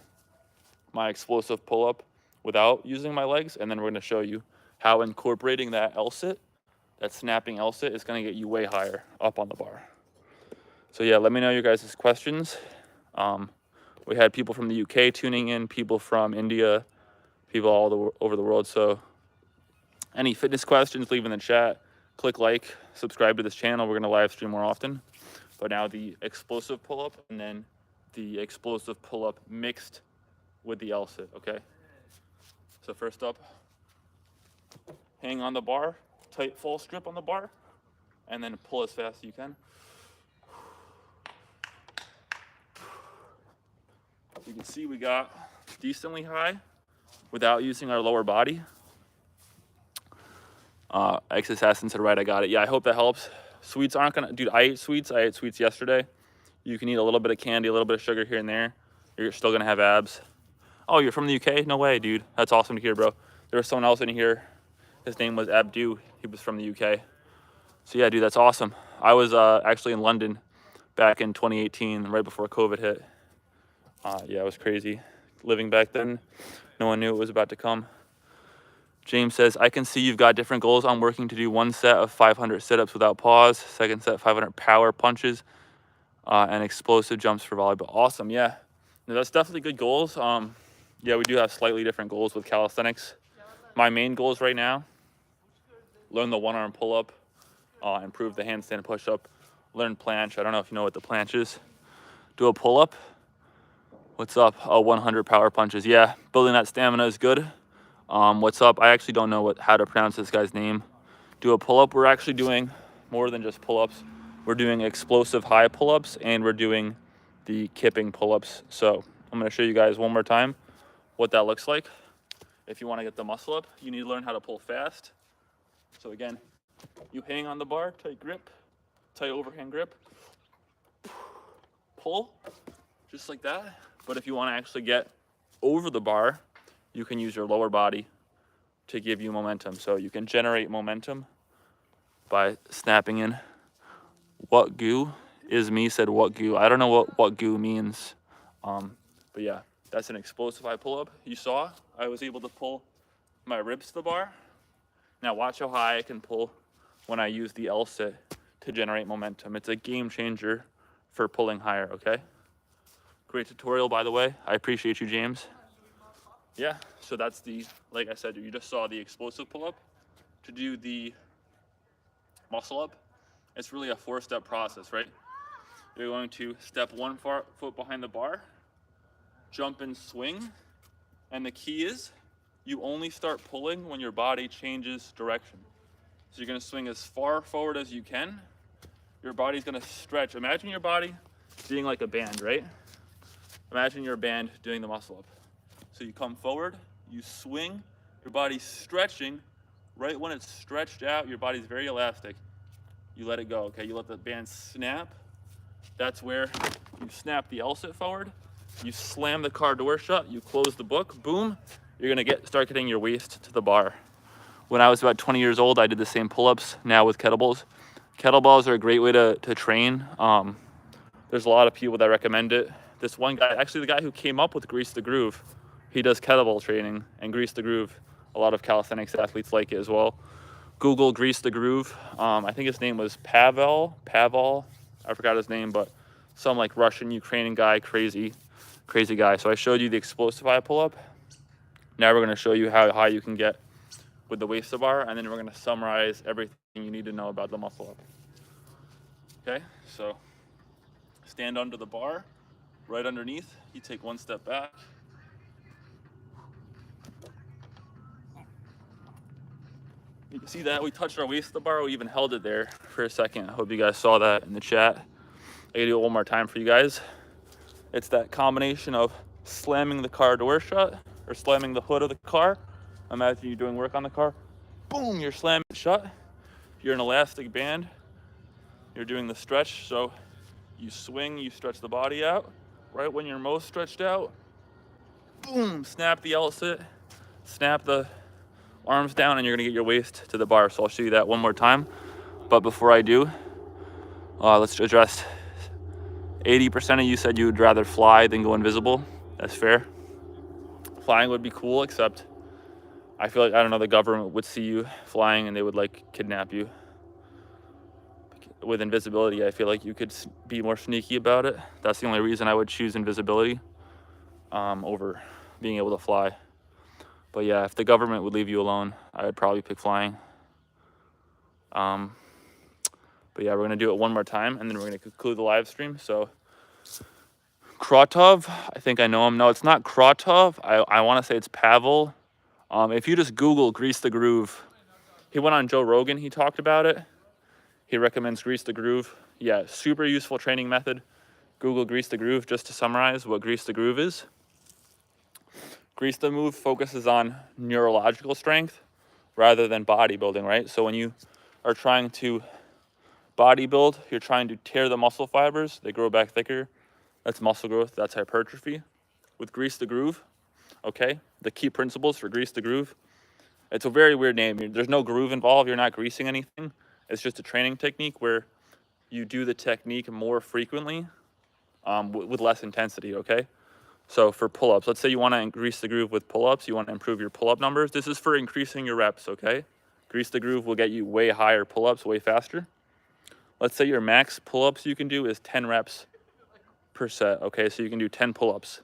my explosive pull up without using my legs, and then we're going to show you how incorporating that L-sit, that snapping L-sit, is going to get you way higher up on the bar. So yeah, let me know your guys' questions. We had people from the UK tuning in, people from India, people all over the world. So any fitness questions, leave in the chat. Click like, subscribe to this channel. We're going to live stream more often. But now the explosive pull-up, and then the explosive pull-up mixed with the L-sit, okay? So first up, hang on the bar, tight full strip on the bar, and then pull as fast as you can. You can see we got decently high without using our lower body. X-Assassin said, right, I got it. Yeah, I hope that helps. Sweets aren't gonna, dude, I ate sweets yesterday. You can eat a little bit of candy, a little bit of sugar here and there. You're still gonna have abs. Oh, you're from the UK? No way, dude. That's awesome to hear, bro. There was someone else in here. His name was Abdu. He was from the UK. So yeah, dude, that's awesome. I was actually in London back in 2018, right before COVID hit. Yeah, it was crazy. Living back then, no one knew it was about to come. James says, I can see you've got different goals. I'm working to do one set of 500 sit-ups without pause, second set 500 power punches, and explosive jumps for volleyball. Awesome, yeah. No, that's definitely good goals. Yeah, we do have slightly different goals with calisthenics. My main goals right now, learn the one-arm pull-up, improve the handstand push-up, learn planche. I don't know if you know what the planche is. Do a pull-up. What's up? 100 power punches. Yeah, building that stamina is good. What's up? I actually don't know how to pronounce this guy's name. Do a pull-up. We're actually doing more than just pull-ups. We're doing explosive high pull-ups, and we're doing the kipping pull-ups. So I'm going to show you guys one more time what that looks like. If you want to get the muscle up, you need to learn how to pull fast. So again, you hang on the bar, tight grip, tight overhand grip, pull, just like that. But if you want to actually get over the bar, you can use your lower body to give you momentum. So you can generate momentum by snapping in. What goo is me said what goo. I don't know what goo means. But yeah, that's an explosive high pull-up. You saw I was able to pull my ribs to the bar. Now watch how high I can pull when I use the L-sit to generate momentum. It's a game changer for pulling higher, okay? Great tutorial, by the way. I appreciate you, James. Yeah, so that's the, like I said, you just saw the explosive pull-up. To do the muscle up, it's really a 4-step process, right? You're going to step one foot behind the bar, jump and swing, and the key is you only start pulling when your body changes direction. So you're going to swing as far forward as you can, your body's gonna stretch. Imagine your body being like a band, right? Imagine you're a band doing the muscle up. So you come forward, you swing, your body's stretching. Right when it's stretched out, your body's very elastic. You let it go, okay? You let the band snap. That's where you snap the L-sit forward, you slam the car door shut, you close the book, boom, you're gonna start getting your waist to the bar. When I was about 20 years old, I did the same pull-ups, now with kettlebells. Kettlebells are a great way to train. There's a lot of people that recommend it. This one guy, actually the guy who came up with Grease the Groove, he does kettlebell training, and Grease the Groove, a lot of calisthenics athletes like it as well. Google Grease the Groove. I think his name was Pavel, I forgot his name, but some like Russian, Ukrainian guy, crazy guy. So I showed you the explosive high pull-up. Now we're gonna show you how high you can get with the waist to bar, and then we're gonna summarize everything you need to know about the muscle up. Okay, so stand under the bar, right underneath, you take one step back. You can see that we touched our waist to the bar, we even held it there for a second. I hope you guys saw that in the chat. I gotta do it one more time for you guys. It's that combination of slamming the car door shut or slamming the hood of the car. Imagine you're doing work on the car. Boom, you're slamming it shut. You're an elastic band. You're doing the stretch, so you swing, you stretch the body out. Right when you're most stretched out, boom, snap the L-sit, snap the arms down, and you're gonna get your waist to the bar. So I'll show you that one more time. But before I do, let's address 80% of you said you would rather fly than go invisible. That's fair. Flying would be cool, except I feel like, I don't know, the government would see you flying and they would like kidnap you. With invisibility, I feel like you could be more sneaky about it. That's the only reason I would choose invisibility over being able to fly. But yeah, if the government would leave you alone, I would probably pick flying. But yeah, we're gonna do it one more time, and then we're gonna conclude the live stream. So Krotov, I think I know him. No, it's not Krotov. I wanna say it's Pavel. If you just Google Grease the Groove, he went on Joe Rogan, he talked about it. He recommends Grease the Groove. Yeah, super useful training method. Google Grease the Groove. Just to summarize what Grease the Groove is. Grease the Move focuses on neurological strength rather than bodybuilding, right? So when you are trying to bodybuild, you're trying to tear the muscle fibers, they grow back thicker. That's muscle growth, that's hypertrophy. With Grease the Groove, okay, the key principles for Grease the Groove. It's a very weird name. There's no groove involved, you're not greasing anything. It's just a training technique where you do the technique more frequently with less intensity, okay? So for pull-ups, let's say you want to grease the groove with pull-ups, you want to improve your pull-up numbers. This is for increasing your reps, okay? Grease the Groove will get you way higher pull-ups, way faster. Let's say your max pull-ups you can do is 10 reps per set, okay? So you can do 10 pull-ups.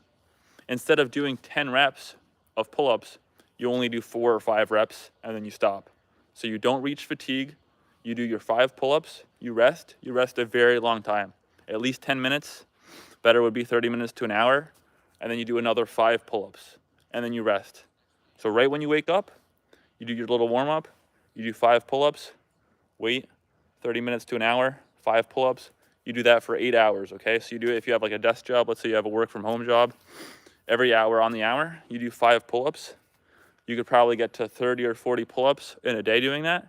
Instead of doing 10 reps of pull-ups, you only do 4 or 5 reps, and then you stop. So you don't reach fatigue. You do your 5 pull-ups, you rest a very long time, at least 10 minutes. Better would be 30 minutes to an hour. And then you do another 5 pull-ups, and then you rest. So right when you wake up, you do your little warm-up, you do 5 pull-ups, wait 30 minutes to an hour, 5 pull-ups. You do that for 8 hours, okay? So you do it if you have like a desk job. Let's say you have a work from home job. Every hour on the hour, you do 5 pull-ups. You could probably get to 30 or 40 pull-ups in a day doing that.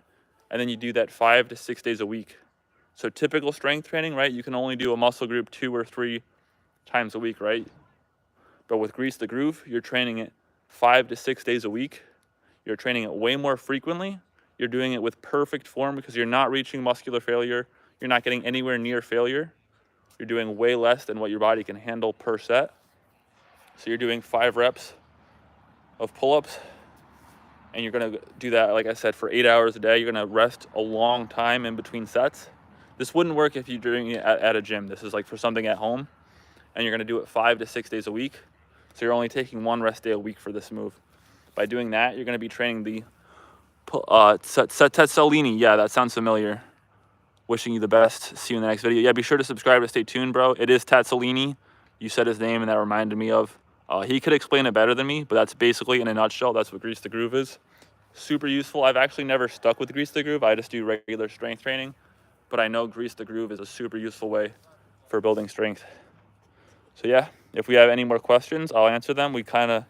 And then you do that 5 to 6 days a week. So typical strength training, right? You can only do a muscle group 2 or 3 times a week, right? But with Grease the Groove, you're training it 5 to 6 days a week. You're training it way more frequently. You're doing it with perfect form because you're not reaching muscular failure. You're not getting anywhere near failure. You're doing way less than what your body can handle per set. So you're doing 5 reps of pull-ups, and you're gonna do that, like I said, for 8 hours a day. You're gonna rest a long time in between sets. This wouldn't work if you're doing it at a gym. This is like for something at home, and you're gonna do it 5 to 6 days a week. So you're only taking 1 rest day a week for this move. By doing that, you're gonna be training the Tetsalini. Yeah, that sounds familiar. Wishing you the best. See you in the next video. Yeah, be sure to subscribe to stay tuned, bro. It is Tetsalini. You said his name, and that reminded me of. He could explain it better than me, but that's basically, in a nutshell, that's what Grease the Groove is. Super useful. I've actually never stuck with Grease the Groove. I just do regular strength training. but I know Grease the Groove is a super useful way for building strength. So yeah, if we have any more questions, I'll answer them. We kind of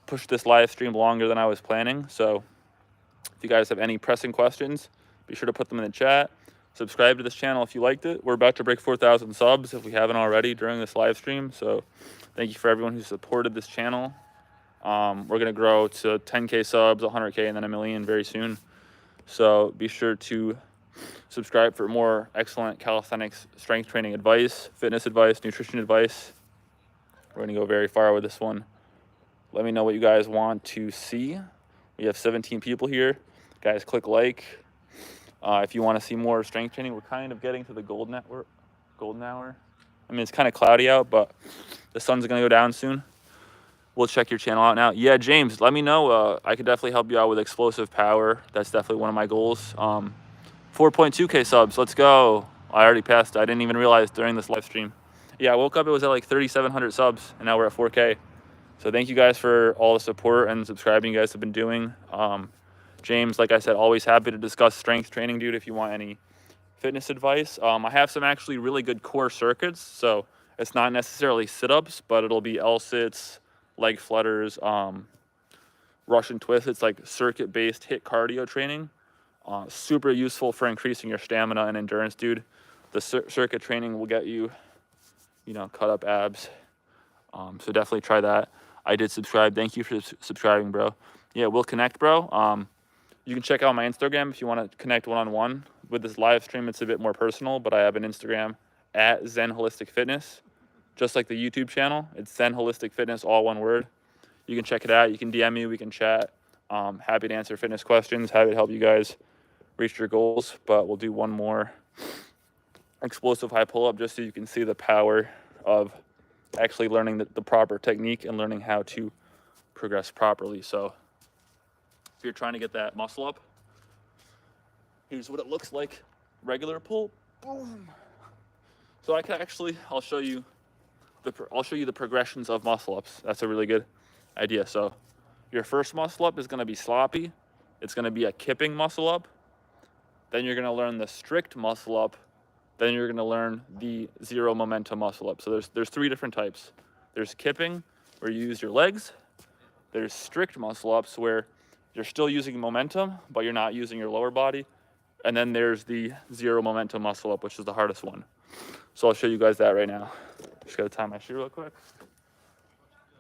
pushed this live stream longer than I was planning. So if you guys have any pressing questions, be sure to put them in the chat. Subscribe to this channel if you liked it. We're about to break 4,000 subs if we haven't already during this live stream. So thank you for everyone who supported this channel. We're going to grow to 10K subs, 100K, and then 1 million very soon. So be sure to subscribe for more excellent calisthenics strength training advice, fitness advice, nutrition advice. We're going to go very far with this one. Let me know what you guys want to see. We have 17 people here. Guys, click like. If you want to see more strength training, we're kind of getting to the golden hour. I mean, it's kind of cloudy out, but the sun's going to go down soon. We'll check your channel out now. Yeah, James, let me know. I could definitely help you out with explosive power. That's definitely one of my goals. 4.2K subs. Let's go. I already passed. I didn't even realize during this live stream. Yeah, I woke up, it was at like 3,700 subs, and now we're at 4K. So thank you guys for all the support and subscribing you guys have been doing. James, like I said, always happy to discuss strength training, dude, if you want any fitness advice. I have some actually really good core circuits. So it's not necessarily sit-ups, but it'll be L-sits, leg flutters, Russian twists. It's like circuit-based HIIT cardio training. Super useful for increasing your stamina and endurance, dude. The circuit training will get you, cut up abs. So definitely try that. I did subscribe. Thank you for subscribing, bro. Yeah, we'll connect, bro. You can check out my Instagram if you want to connect one-on-one. With this live stream, it's a bit more personal, but I have an Instagram at ZEN Holistic Fitness. Just like the YouTube channel, it's ZEN Holistic Fitness, all one word. You can check it out. You can DM me. We can chat. Happy to answer fitness questions. Happy to help you guys reach your goals. But we'll do one more explosive high pull-up just so you can see the power of actually learning the proper technique and learning how to progress properly. So if you're trying to get that muscle up, here's what it looks like. Regular pull, boom. So I can actually, I'll show you the progressions of muscle ups. That's a really good idea. So your first muscle up is going to be sloppy. It's going to be a kipping muscle up. Then you're going to learn the strict muscle up. Then you're going to learn the zero momentum muscle up. So there's 3 different types. There's kipping, where you use your legs. There's strict muscle ups, where you're still using momentum, but you're not using your lower body. And then there's the zero momentum muscle up, which is the hardest one. So I'll show you guys that right now. Just gotta tie my shoe real quick.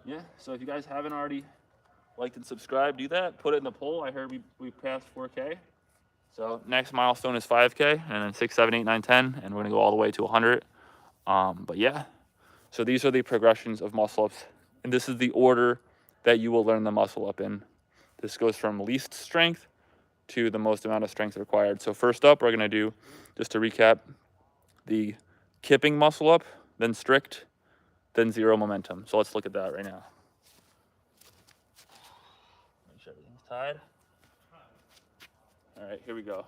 Yeah, so if you guys haven't already liked and subscribed, do that. Put it in the poll. I heard we passed 4K. So next milestone is 5K, and then 6, 7, 8, 9, 10, and we're gonna go all the way to 100. But yeah, so these are the progressions of muscle ups, and this is the order that you will learn the muscle up in. This goes from least strength to the most amount of strength required. So first up, we're gonna do, just to recap, the kipping muscle up, then strict, then zero momentum. So let's look at that right now. Make sure everything's tied. All right, here we go.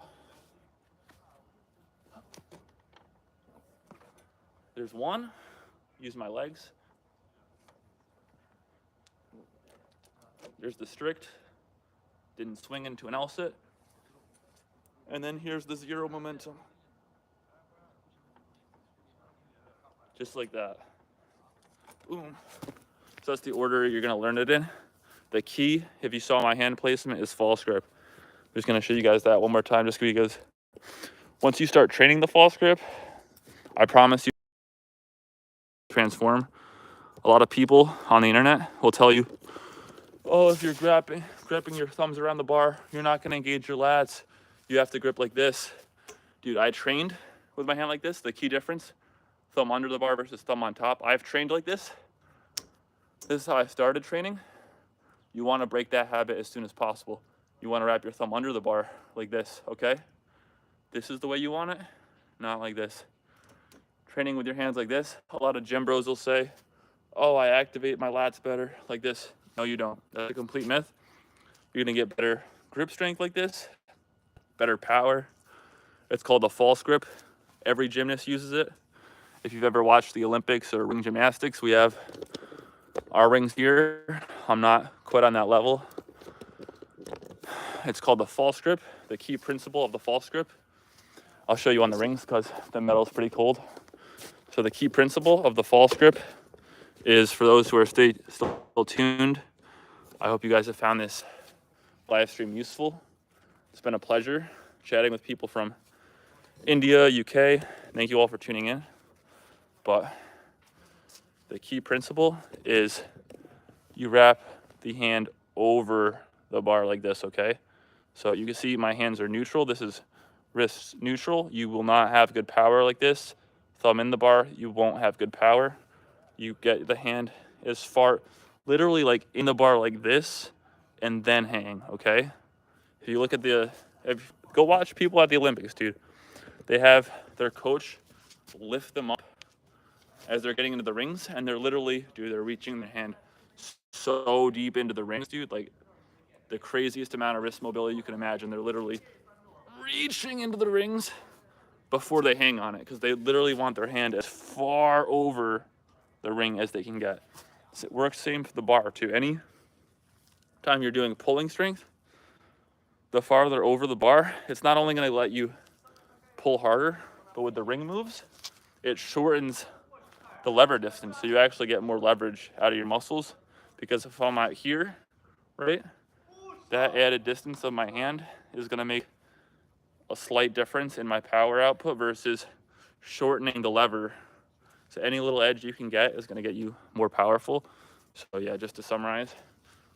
There's one, use my legs. There's the strict, didn't swing into an L-sit. And then here's the zero momentum. Just like that. Boom. So that's the order you're gonna learn it in. The key, if you saw my hand placement, is false grip. I'm just gonna show you guys that one more time just because once you start training the false grip, I promise you transform. A lot of people on the internet will tell you, oh, if you're gripping your thumbs around the bar, you're not gonna engage your lats. You have to grip like this. Dude, I trained with my hand like this. The key difference, thumb under the bar versus thumb on top. I've trained like this. This is how I started training. You wanna break that habit as soon as possible. You wanna wrap your thumb under the bar like this, okay? This is the way you want it, not like this. Training with your hands like this, a lot of gym bros will say, oh, I activate my lats better like this. No, you don't. That's a complete myth. You're gonna get better grip strength like this, better power. It's called the false grip. Every gymnast uses it. If you've ever watched the Olympics or ring gymnastics, we have our rings here. I'm not quite on that level. It's called the false grip. The key principle of the false grip. I'll show you on the rings because the metal's pretty cold. So the key principle of the false grip is, for those who are still tuned, I hope you guys have found this live stream useful. It's been a pleasure chatting with people from India, UK. Thank you all for tuning in. But the key principle is you wrap the hand over the bar like this, okay? So you can see my hands are neutral. This is wrist neutral. You will not have good power like this. Thumb in the bar, you won't have good power. You get the hand as far, literally like in the bar like this, and then hang, okay? If you look at go watch people at the Olympics, dude. They have their coach lift them up as they're getting into the rings, and they're literally, dude, they're reaching their hand so deep into the rings, dude, like the craziest amount of wrist mobility you can imagine. They're literally reaching into the rings before they hang on it, because they literally want their hand as far over the ring as they can get. So it works same for the bar too. Any time you're doing pulling strength, the farther over the bar, it's not only going to let you pull harder, but with the ring moves, it shortens the lever distance, so you actually get more leverage out of your muscles. Because if I'm out here, right, that added distance of my hand is going to make a slight difference in my power output versus shortening the lever. So any little edge you can get is going to get you more powerful. So yeah, just to summarize,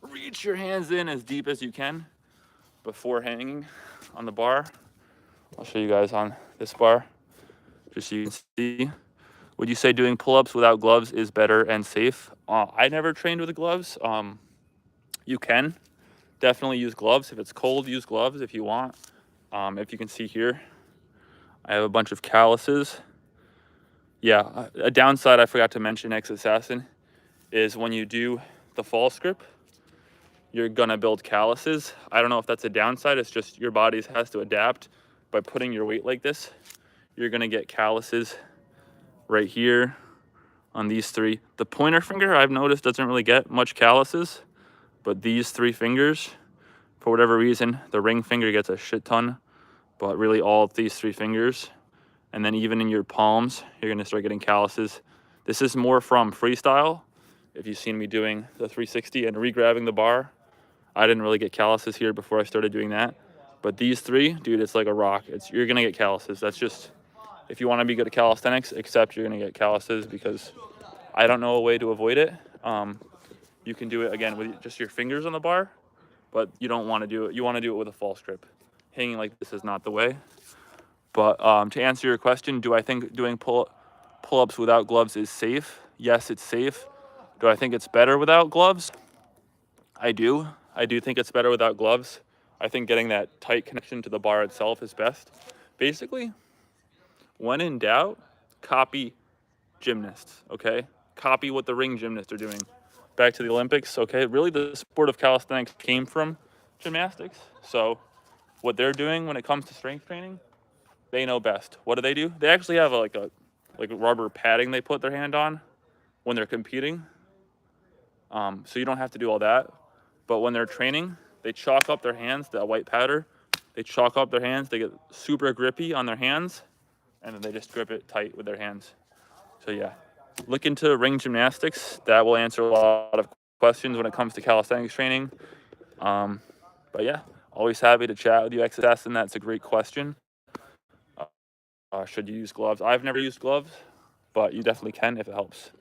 reach your hands in as deep as you can before hanging on the bar. I'll show you guys on this bar, just so you can see. Would you say doing pull-ups without gloves is better and safe? I never trained with gloves. You can definitely use gloves. If it's cold, use gloves if you want. If you can see here, I have a bunch of calluses. Yeah, a downside I forgot to mention, ex-assassin, is when you do the false grip, you're gonna build calluses. I don't know if that's a downside. It's just your body has to adapt. By putting your weight like this, you're gonna get calluses right here on these three. The pointer finger, I've noticed, doesn't really get much calluses, but these three fingers, for whatever reason, the ring finger gets a shit ton, but really all of these three fingers, and then even in your palms, you're gonna start getting calluses. This is more from freestyle. If you've seen me doing the 360 and re-grabbing the bar, I didn't really get calluses here before I started doing that. But these three, dude, it's like a rock. You're gonna get calluses. That's just, if you wanna be good at calisthenics, except you're gonna get calluses, because I don't know a way to avoid it. You can do it, again, with just your fingers on the bar, but you don't wanna do it. You wanna do it with a false grip. Hanging like this is not the way. But to answer your question, do I think doing pull-ups without gloves is safe? Yes, it's safe. Do I think it's better without gloves? I do. I do think it's better without gloves. I think getting that tight connection to the bar itself is best. Basically, when in doubt, copy gymnasts, okay? Copy what the ring gymnasts are doing. Back to the Olympics, okay? Really, the sport of calisthenics came from gymnastics. So what they're doing when it comes to strength training, they know best. What do? They actually have like rubber padding they put their hand on when they're competing. So you don't have to do all that. But when they're training, they chalk up their hands, that white powder. They chalk up their hands. They get super grippy on their hands, and then they just grip it tight with their hands. So yeah, look into ring gymnastics. That will answer a lot of questions when it comes to calisthenics training. But yeah, always happy to chat with you, ex-assassin. That's a great question. Should you use gloves? I've never used gloves, but you definitely can if it helps.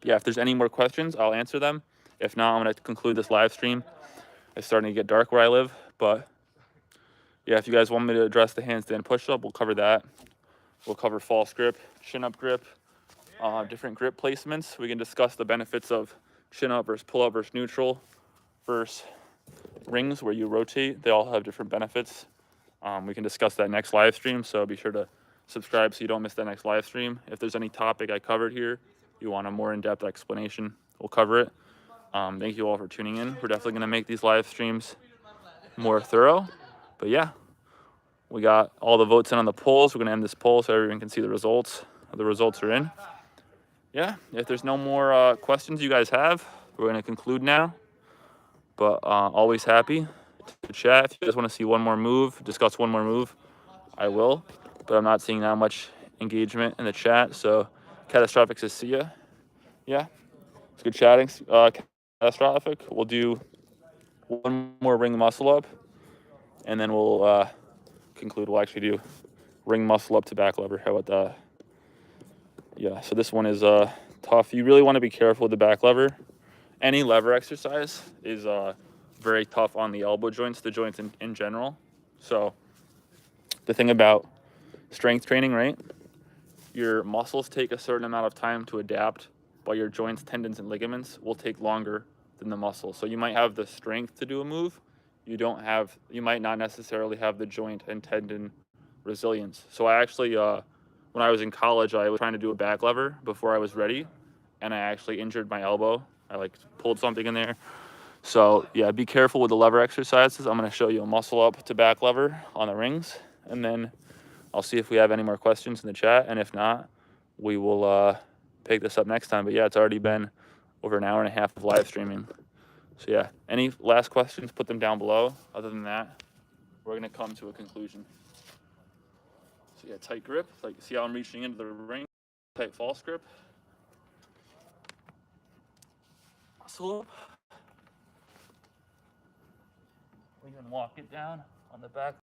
Yeah, if there's any more questions, I'll answer them. If not, I'm going to conclude this live stream. It's starting to get dark where I live, but yeah, if you guys want me to address the handstand push-up, we'll cover that. We'll cover false grip, chin-up grip, different grip placements. We can discuss the benefits of chin-up versus pull-up versus neutral versus rings where you rotate. They all have different benefits. We can discuss that next live stream, so be sure to subscribe so you don't miss that next live stream. If there's any topic I covered here, you want a more in-depth explanation, we'll cover it. Thank you all for tuning in. We're definitely going to make these live streams more thorough. But yeah, we got all the votes in on the polls. We're going to end this poll so everyone can see the results. The results are in. Yeah, if there's no more questions you guys have, we're going to conclude now. But always happy to chat. If you guys want to see one more move, discuss one more move, I will. but I'm not seeing that much engagement in the chat. So Catastrophic says, see ya. Yeah, it's good chatting. Catastrophic, we'll do one more ring muscle up, and then we'll conclude. We'll actually do ring muscle up to back lever. How about that? Yeah, so this one is tough. You really want to be careful with the back lever. Any lever exercise is very tough on the elbow joints, the joints in general. So the thing about strength training, right? Your muscles take a certain amount of time to adapt, but your joints, tendons, and ligaments will take longer than the muscle. So you might have the strength to do a move. You might not necessarily have the joint and tendon resilience. So I actually, when I was in college, I was trying to do a back lever before I was ready, and I actually injured my elbow. I like pulled something in there. So yeah, be careful with the lever exercises. I'm gonna show you a muscle up to back lever on the rings, and then I'll see if we have any more questions in the chat, and if not, we will pick this up next time. But yeah, it's already been over an hour and a half of live streaming. So yeah, any last questions, put them down below. Other than that, we're gonna come to a conclusion. So yeah, tight grip, like see how I'm reaching into the ring, tight false grip. Muscle up. We can walk it down on the back.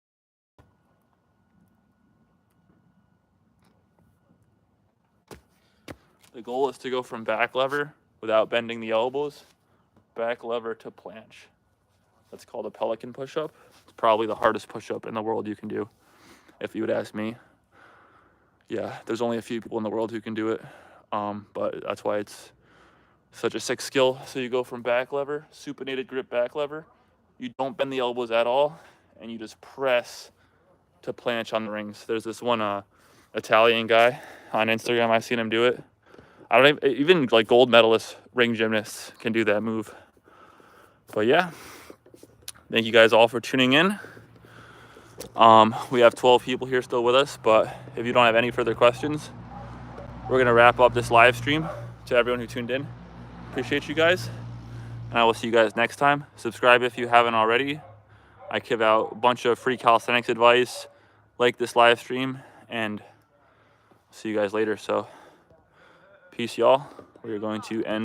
The goal is to go from back lever without bending the elbows, back lever to planche. That's called a pelican push-up. It's probably the hardest push-up in the world you can do, if you would ask me. Yeah, there's only a few people in the world who can do it, but that's why it's such a sick skill. So you go from back lever, supinated grip back lever. You don't bend the elbows at all, and you just press to planche on the rings. There's this one Italian guy on Instagram. I've seen him do it. I don't even like gold medalist ring gymnasts can do that move. But yeah, thank you guys all for tuning in. We have 12 people here still with us, but if you don't have any further questions, we're gonna wrap up this live stream. To everyone who tuned in, appreciate you guys, and I will see you guys next time. Subscribe if you haven't already. I give out a bunch of free calisthenics advice, like this live stream, and see you guys later. So peace, y'all. We're going to end